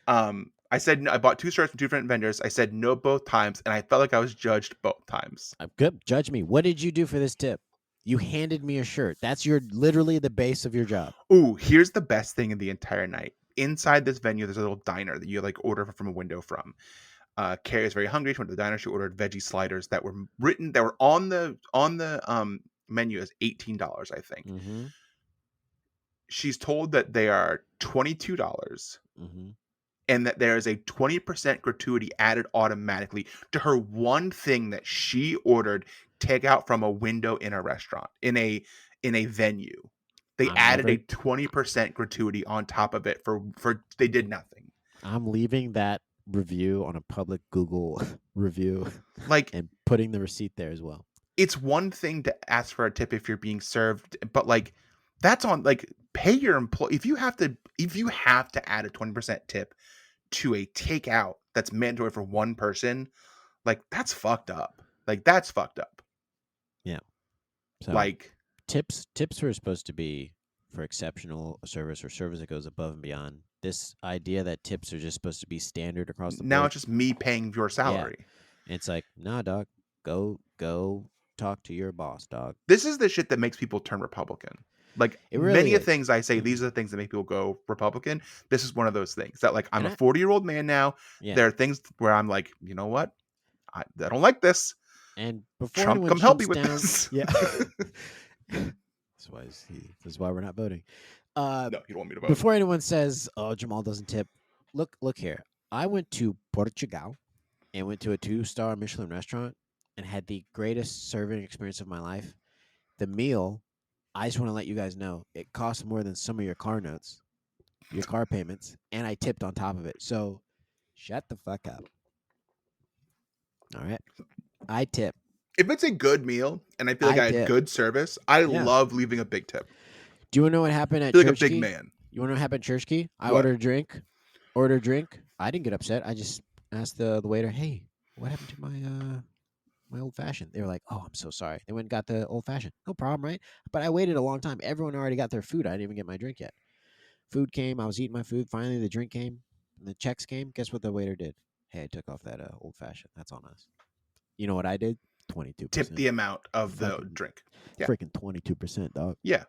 I said no, I bought 2 shirts from 2 different vendors. I said no both times, and I felt like I was judged both times. Good. Judge me. What did you do for this tip? You handed me a shirt. That's literally the base of your job. Ooh, here's the best thing in the entire night. Inside this venue, there's a little diner that you like order from a window from. Carrie is very hungry. She went to the diner. She ordered veggie sliders that were on the menu as $18, I think. Mm-hmm. She's told that they are $22. Mm-hmm. And that there is a 20% gratuity added automatically to her one thing that she ordered takeout from a window in a restaurant, in a venue. They added a 20% gratuity on top of it for they did nothing. I'm leaving that review on a public Google review, Like, and putting the receipt there as well. it's one thing to ask for a tip if you're being served, but like that's on like pay your employee if you have to add a 20% tip to a takeout that's mandatory for one person, like that's fucked up. Like that's fucked up. Yeah. So Like tips are supposed to be for exceptional service or service that goes above and beyond. This idea that tips are just supposed to be standard across the board. now it's just me paying your salary. Yeah. It's like, nah, dog, go talk to your boss, dog. This is the shit that makes people turn Republican. Like It really many of is. things I say, these are the things that make people go Republican. This is one of those things that like I'm And a 40-year-old man now. Yeah. There are things where I'm like, you know what? I don't like this. And before Trump, anyone come help me jumps with down, this. Yeah. This is why we're not voting. No, you don't want me to vote. Before anyone says, "Oh, Jamal doesn't tip," look here. I went to Portugal and went to a 2-star Michelin restaurant and had the greatest serving experience of my life. The meal, I just want to let you guys know, it costs more than some of your car notes, your car payments, and I tipped on top of it. So, shut the fuck up. All right, I tip. If it's a good meal and I feel like I had tip. good service, I Yeah. love leaving a big tip. Do you want to know what happened I at feel like a Church big Key? man. You want to know what happened at Church Key? I What? ordered a drink. I didn't get upset. I just asked the waiter, "Hey, what happened to my old fashioned?" They were like, "Oh, I'm so sorry." They went and got the old fashioned. No problem, right? But I waited a long time. Everyone already got their food. I didn't even get my drink yet. Food came. I was eating my food. Finally, the drink came. And the checks came. Guess what the waiter did? "Hey, I took off that old fashioned. That's on us." You know what I did? 22%. Tip the amount of the Fucking- drink. Yeah. Freaking 22%, dog. Yeah.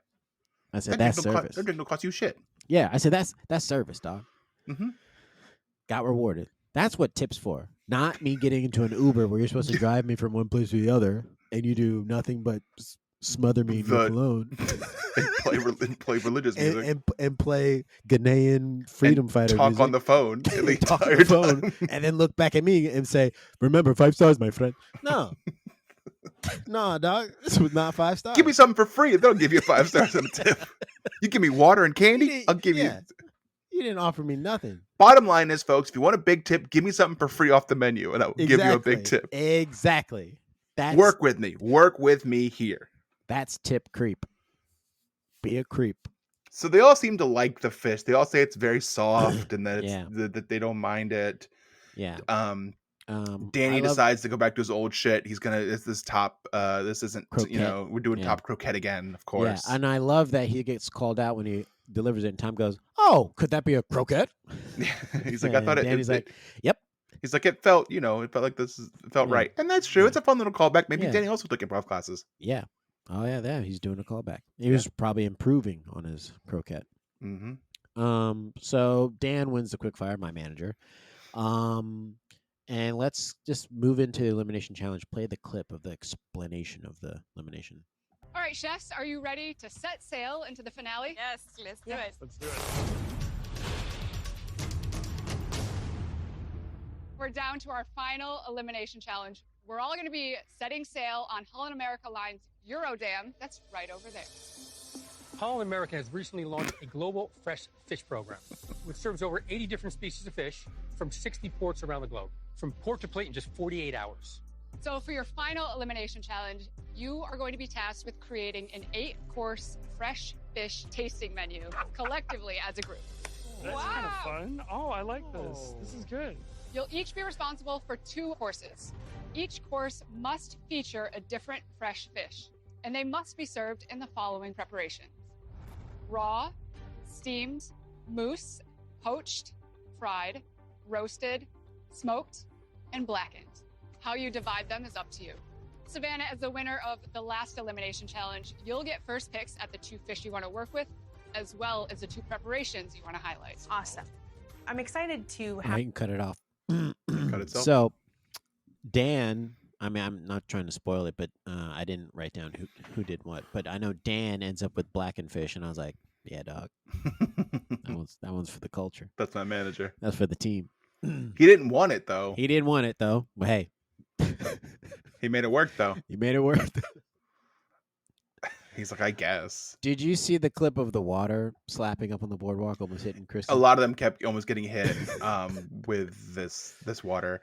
I said That that's drink don't service. that drink don't cost you shit. Yeah, I said that's service, dog. Mm-hmm. Got rewarded. That's what tips for. Not me getting into an Uber where you're supposed to drive me from one place to the other and you do nothing but smother me in your cologne and play religious music. and play Ghanaian freedom fighter Talk music. on the phone. the Talk on entire the phone time. and then look back at me and say, "Remember, 5 stars, my friend." No. No, dog. This was not 5 stars. Give me something for free. They'll give you 5 stars on a tip. You give me water and candy, didn't- I'll give yeah. you. You didn't offer me nothing. Bottom line is, folks, if you want a big tip, give me something for free off the menu, and I will give you a big tip. Exactly. That's Work with me. Work with me here. That's tip creep. Be a creep. So they all seem to like the fish. They all say it's very soft and that it's, Yeah. that they don't mind it. Yeah. Danny I love- decides to go back to his old shit. He's gonna. It's this top. This isn't. Croquette. We're doing Yeah. top croquette again, of course. Yeah, and I love that he gets called out when he delivers it, and Tom goes, "Oh, could that be a croquette?" He's like, I thought And Danny's like, "Yep." He's like, it felt, it felt like it felt Yeah. right, and that's true. Yeah. It's a fun little callback. Maybe Yeah. Danny also took improv classes. Yeah, Oh yeah, he's doing a callback. He was probably improving on his croquette. Mm-hmm. So Dan wins the quickfire, my manager. And let's just move into the elimination challenge. Play the clip of the explanation of the elimination. All right, chefs, are you ready to set sail into the finale? Yes, let's do it. Let's do it. We're down to our final elimination challenge. We're all going to be setting sail on Holland America Line's Eurodam. That's right over there. Holland America has recently launched a global fresh fish program, which serves over 80 different species of fish from 60 ports around the globe, from port to plate in just 48 hours. So for your final elimination challenge, you are going to be tasked with creating an 8-course fresh fish tasting menu collectively as a group. That's kind of fun. Oh, I like this. This is good. You'll each be responsible for 2 courses. Each course must feature a different fresh fish, and they must be served in the following preparations: raw, steamed, mousse, poached, fried, roasted, smoked, and blackened. How you divide them is up to you. Savannah, as the winner of the last elimination challenge, you'll get first picks at the 2 fish you want to work with, as well as the 2 preparations you want to highlight. Awesome. I'm excited to I have. can cut it off. Cut itself. So Dan, I mean, I'm not trying to spoil it, but I didn't write down who did what. But I know Dan ends up with blackened fish, and I was like, yeah, dog. That one's for the culture. That's my manager. That's for the team. He didn't want it though. He didn't want it though. But hey, He made it work though. you made it work. He's like, I guess. Did you see the clip of the water slapping up on the boardwalk, almost hitting Kristen? A lot of them kept almost getting hit with this water.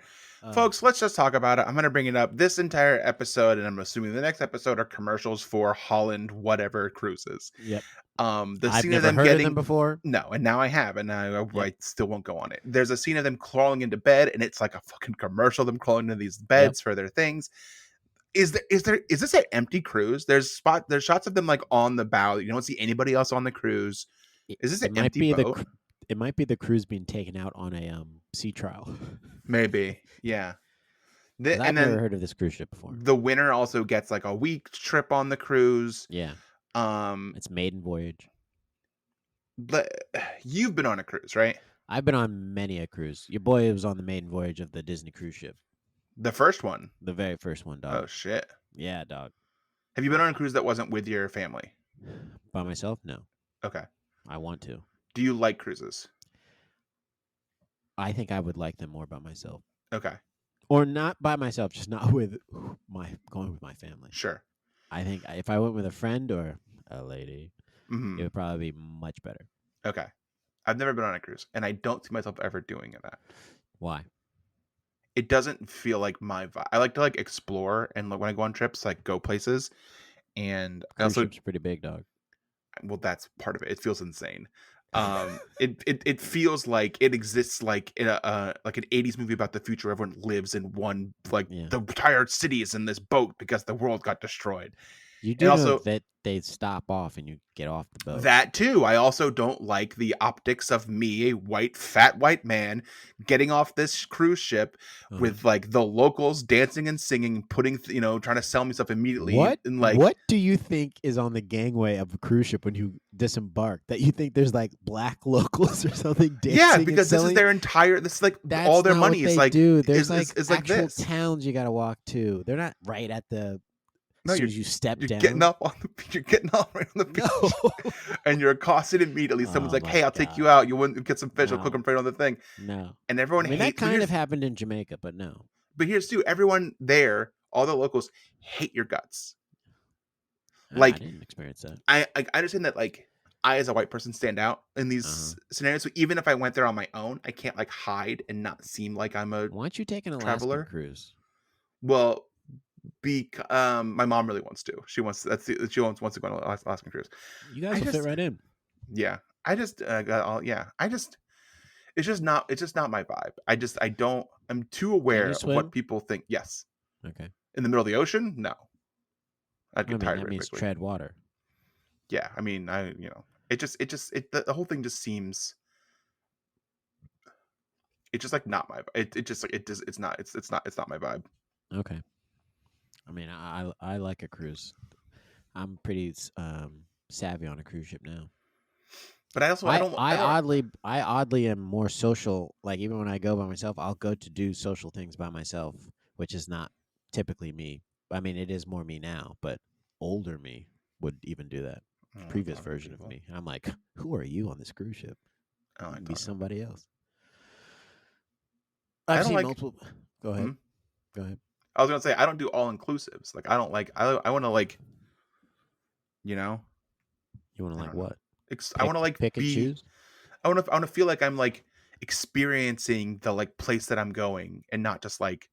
Folks, let's just talk about it. I'm going to bring it up. This entire episode, and I'm assuming the next episode, are commercials for Holland whatever cruises. Yep. The I've scene never of them heard getting of them before. No, and now I have, and I still won't go on it. There's a scene of them crawling into bed, and it's like a fucking commercial. Them crawling into these beds for their things. Is this an empty cruise? There's shots of them like on the bow. You don't see anybody else on the cruise. Is this an empty boat? It might be the cruise being taken out on a sea trial. Maybe, yeah. I've never heard of this cruise ship before. The winner also gets like a week trip on the cruise. Yeah. It's maiden voyage. But you've been on a cruise, right? I've been on many a cruise. Your boy was on the maiden voyage of the Disney cruise ship. The first one. The very first one, dog. Oh shit. Yeah, dog. Have you been on a cruise that wasn't with your family? By myself? No. Okay. I want to. Do you like cruises? I think I would like them more by myself. Okay. Or not by myself, just not going with my family. Sure. I think if I went with a friend or a lady, Mm-hmm. it would probably be much better. Okay. I've never been on a cruise, and I don't see myself ever doing that. Why? It doesn't feel like my vibe. I like to like explore, and like when I go on trips, like go places. And I Cruise also, ship's pretty big, dog. well, that's part of it. It feels insane. It feels like it exists like in a like an 80s movie about the future. Everyone lives in one, like the entire city is in this boat because the world got destroyed. You do And know also- that they stop off and you get off the boat. That too. I also don't like the optics of me, a fat white man, getting off this cruise ship with like the locals dancing and singing, putting, trying to sell me stuff immediately. What? And like, What do you think is on the gangway of a cruise ship when you disembark? That you think there's like black locals or something dancing? yeah, and because this is selling? their entire. This is like That's all their not money what is they like. do. There's is like actual this. towns you got to walk to. They're not right at the. No, as soon as you step You're down. getting up on the beach. You're getting off right on the beach, No. and you're accosted immediately. Someone's Oh like, my "Hey, I'll take God. you out. You want to get some fish? I'll No. cook them right on the thing." No. And everyone I mean, that hates. kind of happened in Jamaica, but no. But here's too. Everyone there, all the locals, hate your guts. I Like, didn't experience that. I understand that, like, I as a white person stand out in these scenarios. So even if I went there on my own, I can't like hide and not seem like I'm a Why don't you take an Alaskan traveler? cruise? well. My mom really wants to. She wants she wants to go on an Alaskan cruise. You guys I will just- fit right in. Yeah, I just got all. Yeah, it's just not my vibe. I'm too aware of swim? what people think. Yes, Okay. in the middle of the ocean, no. I'd I get mean, tired that very means quickly. tread water. Yeah, I mean, the whole thing just seems. It's just like not my. It's not my vibe. Okay. I mean, I like a cruise. I'm pretty savvy on a cruise ship now. But I also I don't. oddly am more social. Like even when I go by myself, I'll go to do social things by myself, which is not typically me. I mean, it is more me now, but older me would even do that. I don't Previous talk to version of people. me. I'm like, who are you on this cruise ship? I don't You like can be talking to somebody else. I I've don't seen like- multiple. Go ahead. Hmm? Go ahead. I was gonna say I don't do all inclusives. Like I don't like. I want to like. You know. You want to I like don't know. what? I want to like pick and be. choose. I want to feel like I'm like experiencing the like place that I'm going, and not just like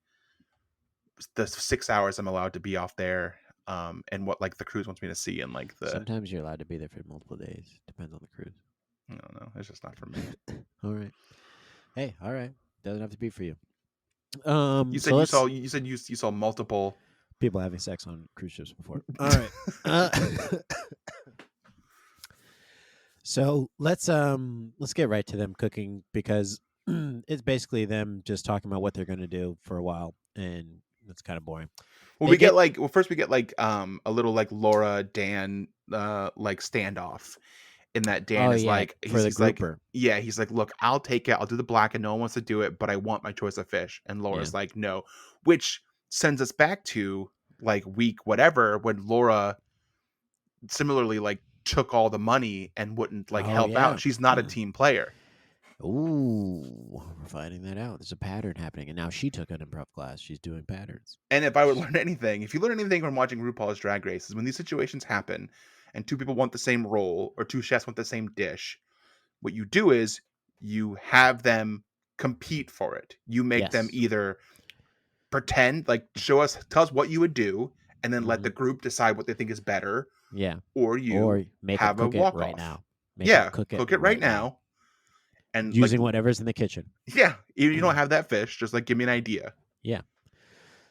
the 6 hours I'm allowed to be off there. And what like the cruise wants me to see, and like the. Sometimes you're allowed to be there for multiple days. Depends on the cruise. I don't know. It's just not for me. All right. Hey, all right. Doesn't have to be for you. You so said let's- you saw multiple. people having sex on cruise ships before. All right. So let's get right to them cooking because it's basically them just talking about what they're going to do for a while, and it's kind of boring. Well, They first we get like a little like Laura Dan like standoff. In that Dan is like for the he's like grouper. yeah, he's like, look, I'll take it, I'll do the black, and no one wants to do it, but I want my choice of fish. And Laura's like, no, which sends us back to like week whatever when Laura similarly like took all the money and wouldn't like help out. She's not a team player. Ooh, we're finding that out. There's a pattern happening, and now she took an improv class. She's doing patterns. And if I would learn anything, if you learn anything from watching RuPaul's Drag Race, is when these situations happen and two people want the same role or two chefs want the same dish, what you do is you have them compete for it. You make them either pretend, like tell us what you would do, and then let the group decide what they think is better. Yeah. Or you make have them cook a walk it right off. now. Cook it right now. And using whatever's in the kitchen. Yeah, you don't have that fish. Just like give me an idea. Yeah,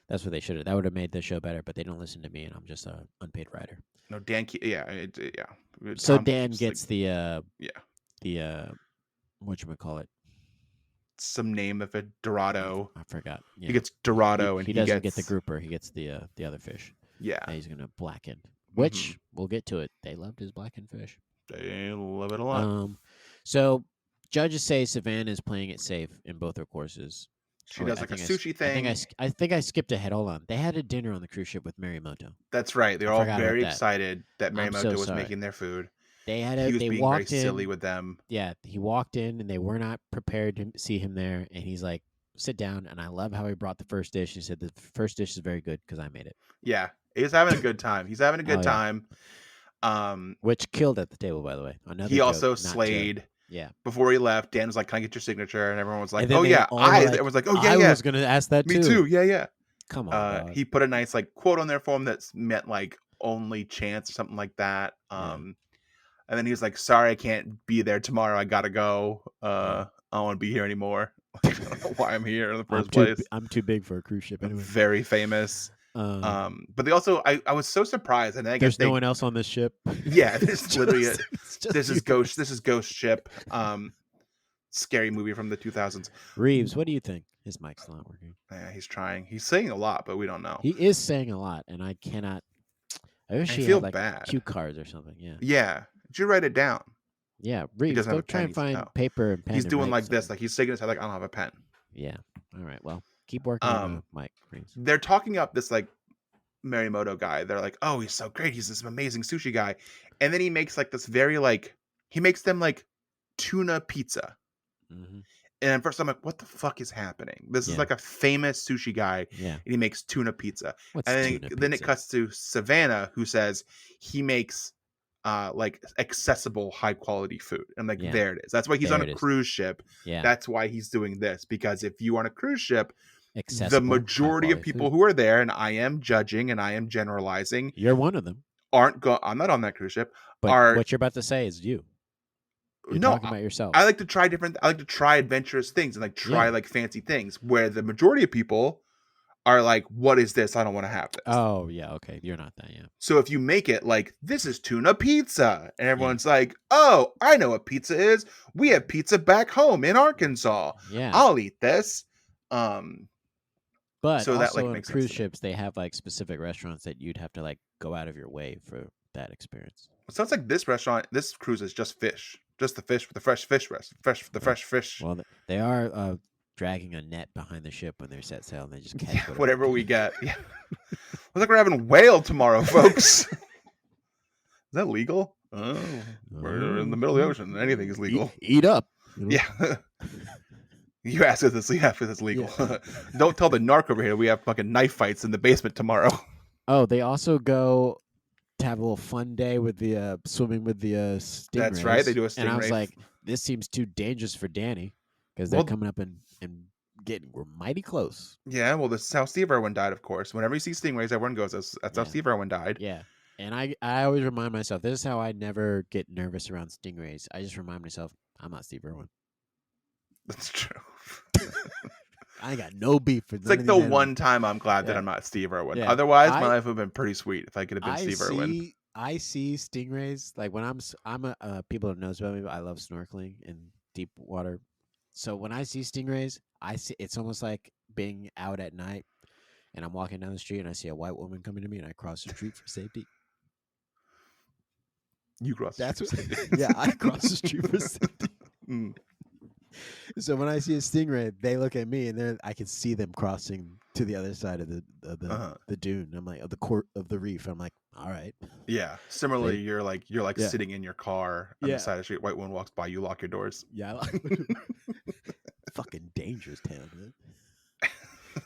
that's what they should have. That would have made the show better. But they don't listen to me, and I'm just an unpaid writer. No, Dan. So Dan gets the whatchamacallit? Some name of a Dorado. I forgot. Yeah. He gets Dorado, and he doesn't get the grouper. He gets the other fish. Yeah, and he's gonna blacken. Which we'll get to it. They loved his blackened fish. They love it a lot. So judges say Savannah is playing it safe in both her courses. She does like a sushi thing. I think I skipped ahead. Hold on. They had a dinner on the cruise ship with Marimoto. That's right. They're all very excited that Marimoto was sorry. making their food. They had he was they being walked very in, silly with them. Yeah, he walked in and they were not prepared to see him there. And he's like, "Sit down." And I love how he brought the first dish. He said the first dish is very good because I made it. Yeah, he's having a good time. He's having a good time. Which killed at the table, by the way. He also slayed. Yeah. Before he left, Dan was like, "Can I get your signature?" And everyone was like, "Oh yeah." Everyone's like, "Oh yeah, I was gonna ask that too." Me too. Yeah. Come on. He put a nice like quote on there for him that meant like only chance or something like that. And then he was like, "Sorry, I can't be there tomorrow. I gotta go. I don't want to be here anymore. I don't know why I'm here in the first place. I'm too big for a cruise ship anyway." Very famous. But they also, I was so surprised, and I guess there's no one else on this ship. Yeah, this literally this is Ghost Ship. Scary movie from the 2000s. Reaves, what do you think? His mic's not working. Yeah, he's trying. He's saying a lot, but we don't know. He is saying a lot, and I cannot. I wish he feel had like bad. cue cards or something. Yeah. Yeah. Did you write it down? Yeah, Reaves, go try and find paper and pen. He's doing like something. this, like he's shaking his head, like I don't have a pen. Yeah. All right. Well, keep working on Mike Reaves. They're talking up this like Marimoto guy. They're like, "Oh, he's so great. He's this amazing sushi guy," and then he makes like this very like he makes them like tuna pizza. Mm-hmm. And at first I'm like, what the fuck is happening? This is like a famous sushi guy, and he makes tuna pizza. Then it cuts to Savannah, who says he makes like accessible, high quality food. And I'm like, there it is. That's why he's on a cruise ship. Yeah. That's why he's doing this. Because if you are on a cruise ship, accessible, the majority of people who are there, and I am judging and I am generalizing, you're one of them. I'm not on that cruise ship. But what you're about to say is you. You're talking about yourself. I like to try adventurous things and like try like fancy things, where the majority of people are like, what is this? I don't want to have this. Oh yeah, okay. You're not that yet. So if you make it like, this is tuna pizza, and everyone's like, oh, I know what pizza is. We have pizza back home in Arkansas. Yeah. I'll eat this. But so also that like on makes cruise sense ships, they have like specific restaurants that you'd have to like go out of your way for that experience. It sounds like this cruise is just fish, just the fish, the fresh fish, fresh fish. Well, they are dragging a net behind the ship when they set sail, and they just catch whatever we get. Yeah, looks like we're having whale tomorrow, folks. Is that legal? Oh, we're in the middle of the ocean. Anything is legal. Eat up. Yeah. You ask us this, if it's legal. Yeah. Don't tell the narc over here we have fucking knife fights in the basement tomorrow. Oh, they also go to have a little fun day with the swimming with the stingrays. That's right. They do a stingray. And I was like, this seems too dangerous for Danny because they're coming up and we're mighty close. Yeah, well, this is how Steve Irwin died, of course. Whenever you see stingrays, everyone goes, that's how Steve Irwin died. Yeah. And I always remind myself, this is how I never get nervous around stingrays. I just remind myself, I'm not Steve Irwin. That's true. I got no beef for It's like the one time I'm glad that I'm not Steve Irwin. Yeah. Otherwise, my life would have been pretty sweet if I could have been Steve Irwin. I see stingrays like when I'm a people who knows about me, but I love snorkeling in deep water. So when I see stingrays, it's almost like being out at night and I'm walking down the street and I see a white woman coming to me and I cross the street for safety. You cross the street. Yeah, I cross the street for safety. So when I see a stingray, they look at me, and I can see them crossing to the other side of the dune. I'm like, of the court of the reef. I'm like, all right. Yeah. Similarly, you're like sitting in your car on the side of the street. White one walks by, you lock your doors. Yeah. Fucking dangerous town, man.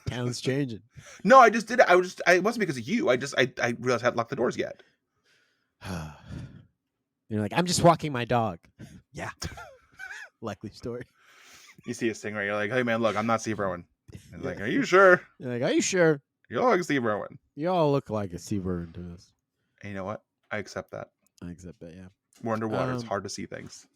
Town's changing. No, I just did it. It wasn't because of you. I realized I hadn't locked the doors yet. You're like, I'm just walking my dog. Yeah. Likely story. You see a stingray, you're like, hey man, look, I'm not Steve Irwin. He's like, are you sure? You're like, are you sure? You all like Steve Irwin. You all look like a Steve Irwin to us. And you know what? I accept that. Yeah. We're underwater. It's hard to see things.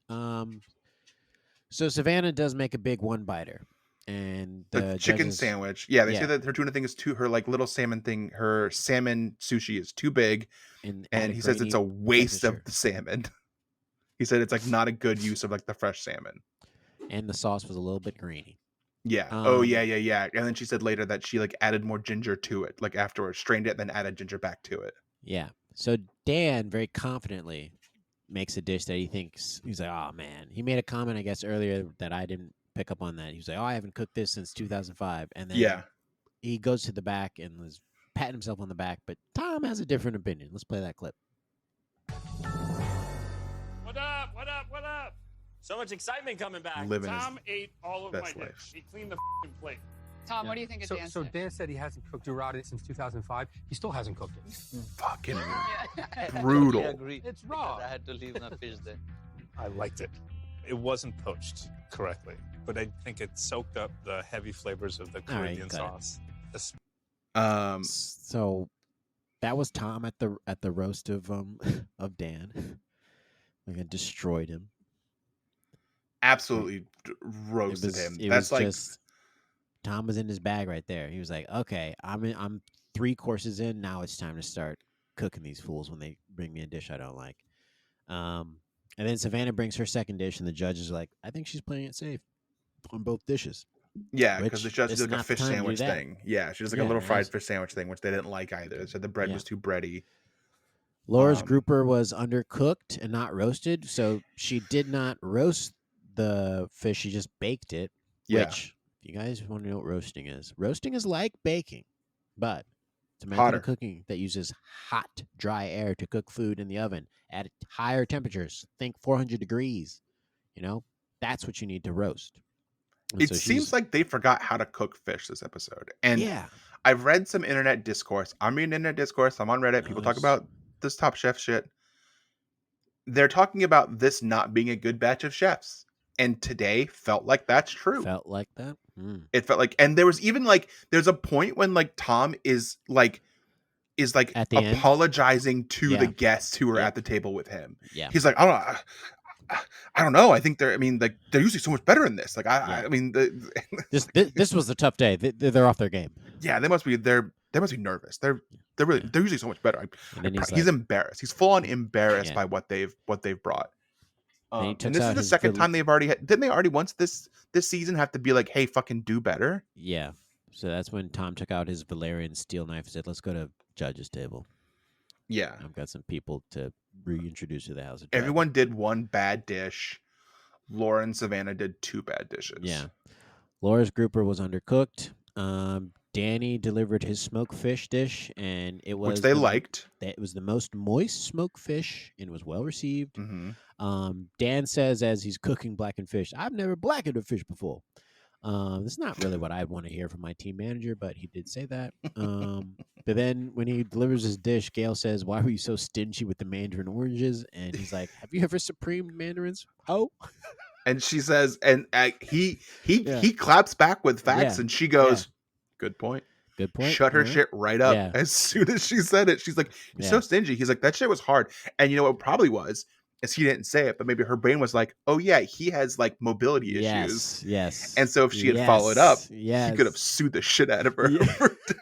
So Savannah does make a big one-biter. And the chicken sandwich. Yeah, they say that her tuna thing is her like little salmon thing. Her salmon sushi is too big. And he says it's a waste of the salmon. He said it's like not a good use of like the fresh salmon. And the sauce was a little bit grainy. Yeah. Yeah. And then she said later that she like added more ginger to it, like afterwards, strained it, then added ginger back to it. Yeah. So Dan very confidently makes a dish that he thinks, he's like, oh man. He made a comment, I guess, earlier that I didn't pick up on that. He was like, oh, I haven't cooked this since 2005. And then he goes to the back and was patting himself on the back. But Tom has a different opinion. Let's play that clip. What up? What up? What up? So much excitement coming back. Tom ate all of my dish. He cleaned the plate. Tom, what do you think of Dan's So dish? Dan said he hasn't cooked dorade since 2005. He still hasn't cooked it. Fucking brutal. I agree. It's raw. I had to leave my fish there. I liked it. It wasn't poached correctly, but I think it soaked up the heavy flavors of the Caribbean sauce. So that was Tom at the roast of Dan. Like, it destroyed him. Absolutely roasted him. That's like Tom was in his bag right there. He was like, "Okay, I'm 3 courses in. Now it's time to start cooking these fools when they bring me a dish I don't like." And then Savannah brings her second dish, and the judge is like, "I think she's playing it safe on both dishes." Yeah, because the judge did like a fish sandwich thing. Yeah, she does like a little fried fish sandwich thing, which they didn't like either. They said the bread was too bready. Laura's grouper was undercooked and not roasted, so she did not roast the fish. She just baked it. Yeah. Which, if you guys want to know what roasting is like baking, but it's a method of cooking that uses hot, dry air to cook food in the oven at higher temperatures. Think 400 degrees. You know, that's what you need to roast. And it seems like they forgot how to cook fish this episode. And yeah, I've read some internet discourse. I'm reading internet discourse. I'm on Reddit. People talk about this Top Chef shit. They're talking about this not being a good batch of chefs. And today felt like that's true. Felt like that? It felt like, and there was even like, there's a point when like Tom is like at the apologizing end? to the guests who were at the table with him. Yeah. He's like, I don't know. I think they're usually so much better in this. Like, I mean, this was a tough day. They're off their game. Yeah, they must be nervous. They're usually so much better. He's embarrassed. He's full on embarrassed by what they've brought. And this is the second time they've already didn't they already once this season have to be like, hey, fucking do better? Yeah. So that's when Tom took out his Valerian steel knife and said, let's go to judge's table. Yeah. I've got some people to reintroduce to the House of Dragon. Everyone did one bad dish. Laura and Savannah did 2 bad dishes. Yeah. Laura's grouper was undercooked. Danny delivered his smoked fish dish, and it was Which they liked. It was the most moist smoked fish, and it was well received. Mm-hmm. Dan says as he's cooking blackened fish, "I've never blackened a fish before." That's not really what I'd want to hear from my team manager, but he did say that. But then when he delivers his dish, Gail says, "Why were you so stingy with the mandarin oranges?" And he's like, "Have you ever supremed mandarins? Oh." And she says, and he claps back with facts, and she goes, "Good point. Good point. Shut her shit right up." Yeah. As soon as she said it, she's like, "You're so stingy." He's like, "That shit was hard." And you know what it probably was? Is he didn't say it, but maybe her brain was like, "Oh yeah, he has like mobility issues." Yes. And so if she had followed up, he yes. could have sued the shit out of her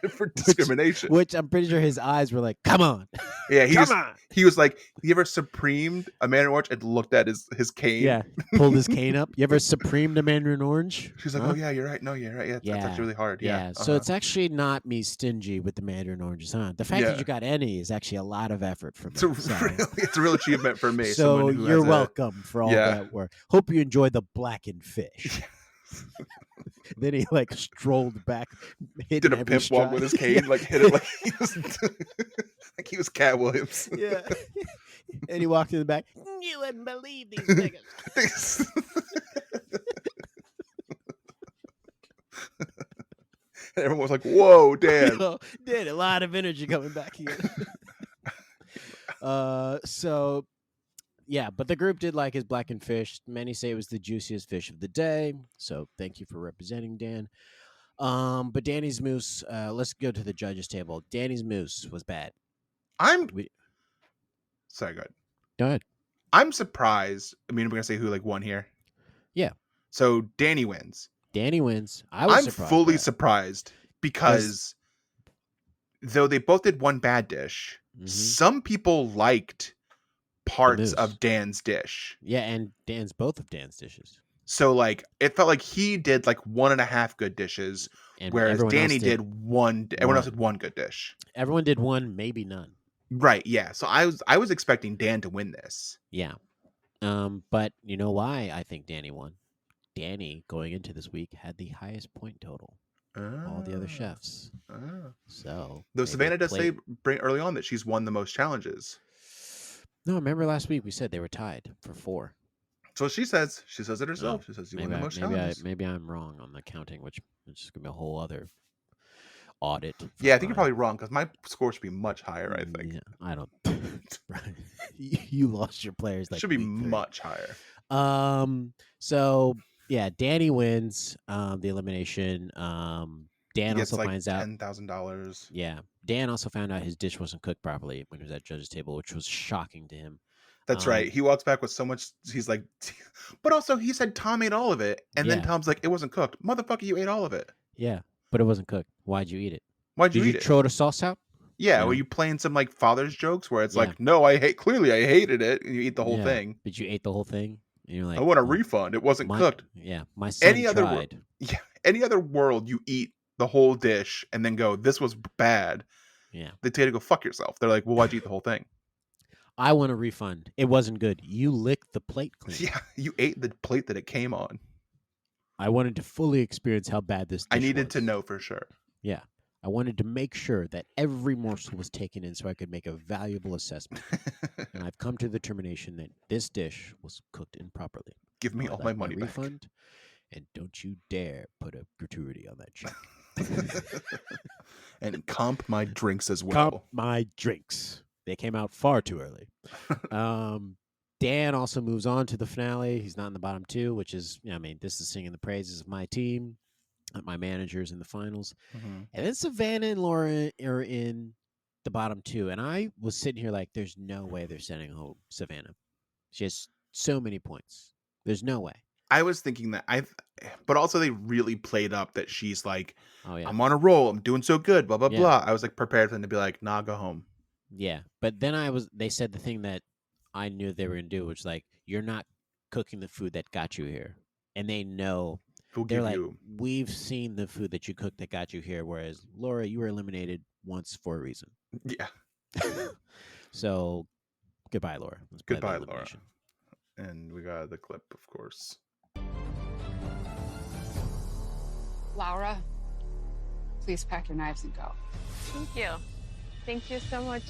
for discrimination. Which I'm pretty sure his eyes were like, "Come on." Yeah, on. He was like, "You ever supremed a mandarin orange?" And looked at his cane. Yeah, pulled his cane up. You ever supremed a mandarin orange? She's like, "Oh yeah, you're right. No, you're right. Yeah, that's actually really hard." Yeah. So it's actually not me stingy with the mandarin oranges, huh? The fact that you got any is actually a lot of effort for me. It's a real achievement for me. So you're welcome for all that work. Hope you enjoy the blackened fish. Then he like strolled back, did a pimp walk with his cane, like hit it like he was like he was Cat Williams. Yeah. And he walked in the back. You wouldn't believe these niggas. And everyone was like, "Whoa, Dan!" Dan, a lot of energy coming back here. So. Yeah, but the group did like his blackened fish. Many say it was the juiciest fish of the day. So thank you for representing, Dan. But Danny's mousse, let's go to the judges' table. Danny's mousse was bad. Sorry, go ahead. Go ahead. I'm surprised. I mean, we're gonna say who like won here. Yeah. So Danny wins. Danny wins. I'm fully surprised because though they both did one bad dish, some people liked parts of Dan's dish. Yeah, and both of Dan's dishes. So like it felt like he did like 1.5 good dishes, and whereas Danny did one. Everyone else did one good dish. Everyone did one, maybe none. Right. Yeah. So I was expecting Dan to win this. Yeah. But you know why I think Danny won? Danny going into this week had the highest point total. All the other chefs. So though Savannah does say early on that she's won the most challenges. No, remember last week we said they were tied for 4. So she says it herself. She says you won the most challenges. Maybe I'm wrong on the counting, which is just gonna be a whole other audit. Yeah, I think you're probably wrong because my score should be much higher. I think. Yeah, I don't. You lost your players. Like it should be much higher. So yeah, Danny wins the elimination. Dan also finds out $10,000. Yeah. Dan also found out his dish wasn't cooked properly when he was at judge's table, which was shocking to him. That's right. He walks back with so much. He's like, but also he said Tom ate all of it. And then Tom's like, it wasn't cooked. Motherfucker, you ate all of it. Yeah, but it wasn't cooked. Why'd you eat it? Did you throw the sauce out? Yeah. Were you playing some like father's jokes where it's like, no, I hated it. And you eat the whole thing. But you ate the whole thing? And you're like, I want a refund. It wasn't cooked. Yeah. My son tried. Any other world you eat the whole dish and then go, this was bad. Yeah. They tell you to go fuck yourself. They're like, well, why'd you eat the whole thing? I want a refund. It wasn't good. You licked the plate clean. Yeah, you ate the plate that it came on. I wanted to fully experience how bad this dish I needed to know for sure. Yeah. I wanted to make sure that every morsel was taken in so I could make a valuable assessment. And I've come to the determination that this dish was cooked improperly. Give me all my money back. Refund, and don't you dare put a gratuity on that check. And comp my drinks as well. Comp my drinks. They came out far too early. Dan also moves on to the finale. He's not in the bottom 2, which is, this is singing the praises of my team, my managers in the finals. And then Savannah and Laura are in the bottom 2. And I was sitting here like, there's no way they're sending home Savannah. She has so many points. There's no way. I was thinking that but also they really played up that she's like, oh, yeah. I'm on a roll. I'm doing so good, blah, blah, blah. I was like prepared for them to be like, nah, go home. Yeah. But then they said the thing that I knew they were going to do, which is like, you're not cooking the food that got you here. And they know. They're like, we've seen the food that you cooked that got you here. Whereas, Laura, you were eliminated once for a reason. Yeah. So, goodbye, Laura. Let's play the Goodbye, Laura. elimination. And we got the clip, of course. Laura, please pack your knives and go. Thank you. Thank you so much.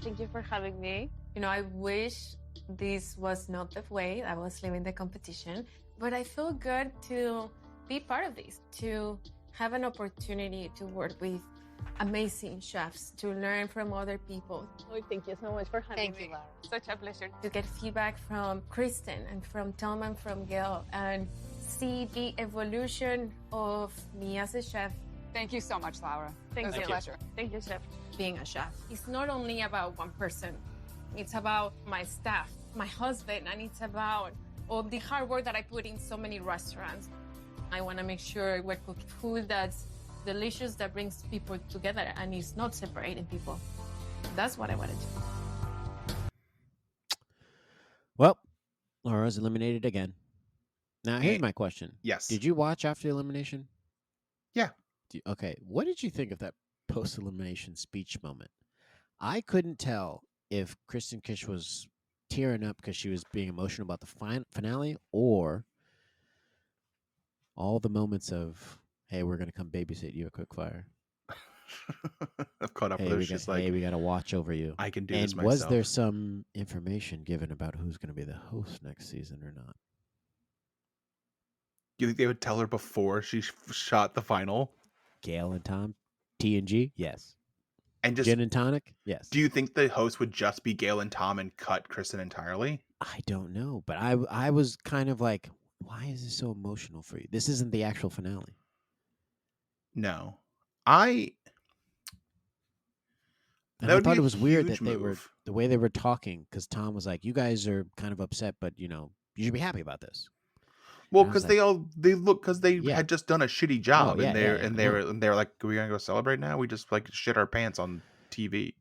Thank you for having me. You know, I wish this was not the way I was leaving the competition, but I feel good to be part of this, to have an opportunity to work with amazing chefs, to learn from other people. Oh, thank you so much for having me. Thank you, Laura. Such a pleasure. To get feedback from Kristen and from Tom and from Gail and see the evolution of me as a chef. Thank you so much, Laura. Thank It was you. a pleasure. Thank you, chef. Being a chef, it's not only about one person. It's about my staff, my husband, and it's about all the hard work that I put in so many restaurants. I want to make sure we're cooking food that's delicious, that brings people together, and is not separating people. That's what I want to do. Well, Laura's eliminated again. Now, here's my question. Yes. Did you watch after elimination? Yeah. Okay. What did you think of that post-elimination speech moment? I couldn't tell if Kristen Kish was tearing up because she was being emotional about the finale, or all the moments of, hey, we're going to come babysit you at Quickfire. I've caught up Hey, with her. we She's got, like, hey, we got to watch over you. I can do and this myself. was there some information given about who's going to be the host next season or not? You think they would tell her before she shot the final? Gail and Tom? T&G? Yes. And just Gin and tonic? Yes. Do you think the host would just be Gail and Tom and cut Kristen entirely? I don't know, but I was kind of like, why is this so emotional for you? This isn't the actual finale. No. And I thought it was weird that they were the way they were talking, because Tom was like, "You guys are kind of upset, but you should be happy about this." Well, And I was because like, they had just done a shitty job, yeah, and they were like, "Are we gonna go celebrate now? We just like shit our pants on TV."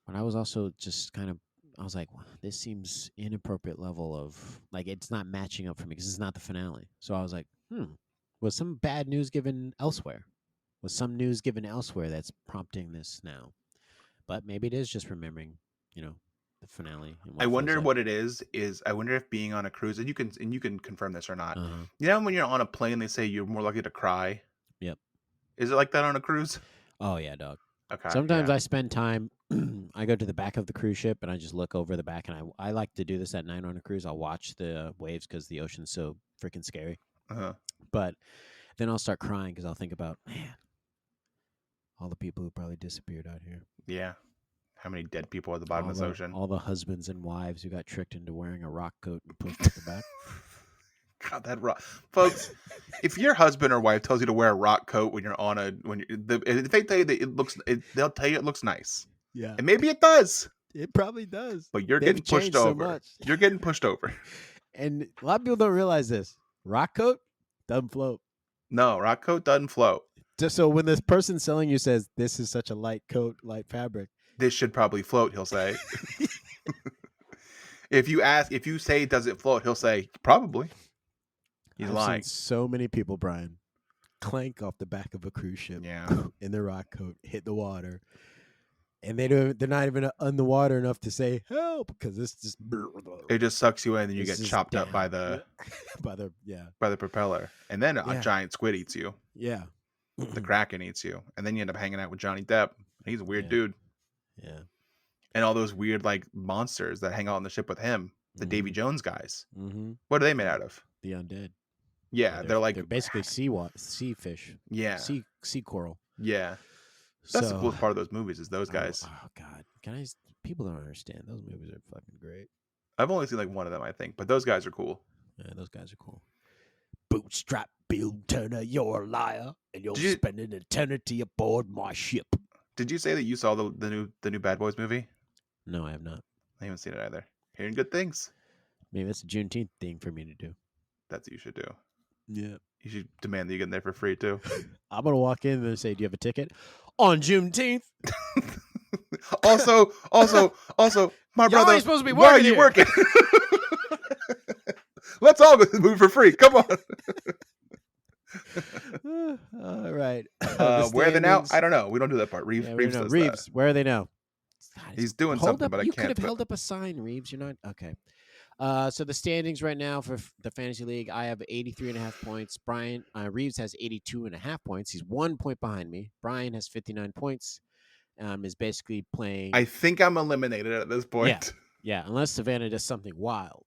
But I was also just kind of, I was like, wow, this seems inappropriate level of, like, it's not matching up for me because it's not the finale. So I was like, was some bad news given elsewhere? Was some news given elsewhere that's prompting this now? But maybe it is just remembering, the finale. And I wonder feels what it is I wonder if being on a cruise, and you can confirm this or not. like. You know, when you're on a plane, they say you're more likely to cry. Yep. Is it like that on a cruise? Oh yeah, dog. Okay. Sometimes yeah. I spend time. I go to the back of the cruise ship and I just look over the back, and I like to do this at night on a cruise. I'll watch the waves because the ocean's so freaking scary. Uh-huh. But then I'll start crying because I'll think about, man, all the people who probably disappeared out here. Yeah. How many dead people at the bottom of this ocean? All the husbands and wives who got tricked into wearing a rock coat and pushed at the back. God, that rock, folks. If your husband or wife tells you to wear a rock coat when you're on if they tell you that they'll tell you it looks nice. Yeah, and maybe it does. It probably does. But you're They've getting pushed changed so over. much. You're getting pushed over. And a lot of people don't realize this. Rock coat doesn't float. No, rock coat doesn't float. Just so when this person selling you says this is such a light coat, light fabric, this should probably float, he'll say. If you say does it float, he'll say probably. He's lying. Seen so many people, Brian, clank off the back of a cruise ship, in their rock coat, hit the water, and they're not even in the water enough to say help because it's just it just sucks you in, and you get chopped up by the by the propeller, and then a giant squid eats you. Yeah, the Kraken eats you, and then you end up hanging out with Johnny Depp. He's a weird dude. Yeah, and all those weird like monsters that hang out on the ship with him, the Davy Jones guys. Mm-hmm. What are they made out of? The undead. Yeah, they're basically sea fish. Yeah, sea coral. Yeah, that's the coolest part of those movies is those guys. Oh God, people don't understand. Those movies are fucking great. I've only seen like one of them, I think, but those guys are cool. Yeah, those guys are cool. Bootstrap Bill Turner, you're a liar, and you're spending eternity aboard my ship. Did you say that you saw the new Bad Boys movie? No, I have not. I haven't seen it either. Hearing good things. Maybe that's a Juneteenth thing for me to do. That's what you should do. Yeah. You should demand that you get in there for free too. I'm gonna walk in and say, "Do you have a ticket on Juneteenth?" also, my brother. You're supposed to be working. Why are you working? Let's all go to the movie for free. Come on. All right. Where are they now? I don't know. We don't do that part. Reaves does Reaves. that. Where are they now? He's doing something, but I You can't. could have held up a sign, Reaves. You're not okay. So the standings right now for the fantasy league, I have 83.5 points. Reaves has 82.5 points. He's 1 point behind me. Bryan has 59 points. Is basically playing. I think I'm eliminated at this point. Yeah, unless Savannah does something wild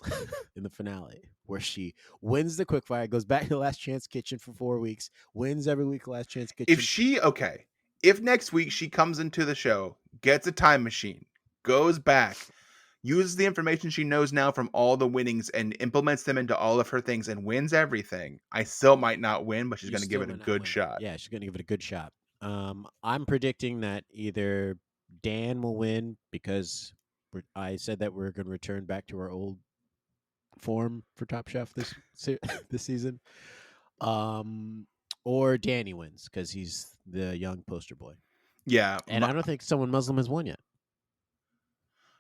in the finale where she wins the quickfire, goes back to Last Chance Kitchen for 4 weeks, wins every week Last Chance Kitchen. If next week she comes into the show, gets a time machine, goes back, uses the information she knows now from all the winnings and implements them into all of her things and wins everything, I still might not win, but she's going to give it a good shot. Yeah, she's going to give it a good shot. I'm predicting that either Dan will win because I said that we're going to return back to our old form for Top Chef this season. Or Danny wins because he's the young poster boy. Yeah. And I don't think someone Muslim has won yet.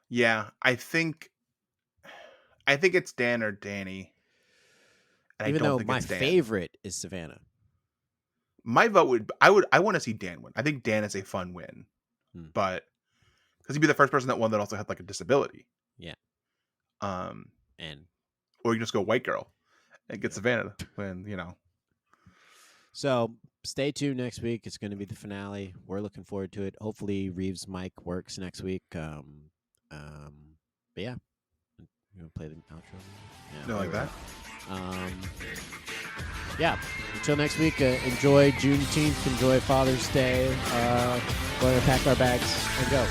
Yeah, I think it's Dan or Danny. And even though my favorite is Savannah. My vote I want to see Dan win. I think Dan is a fun win. But because he'd be the first person that won that also had like a disability. Yeah. Or you can just go white girl and get Savannah when, So stay tuned next week. It's going to be the finale. We're looking forward to it. Hopefully Reaves' mic works next week. But yeah. You want to play the outro? No, like that. Yeah. Until next week, enjoy Juneteenth. Enjoy Father's Day. We're going to pack our bags and go.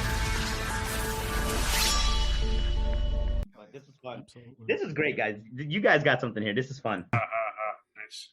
This was fun. This is great, guys. You guys got something here. This is fun. Nice.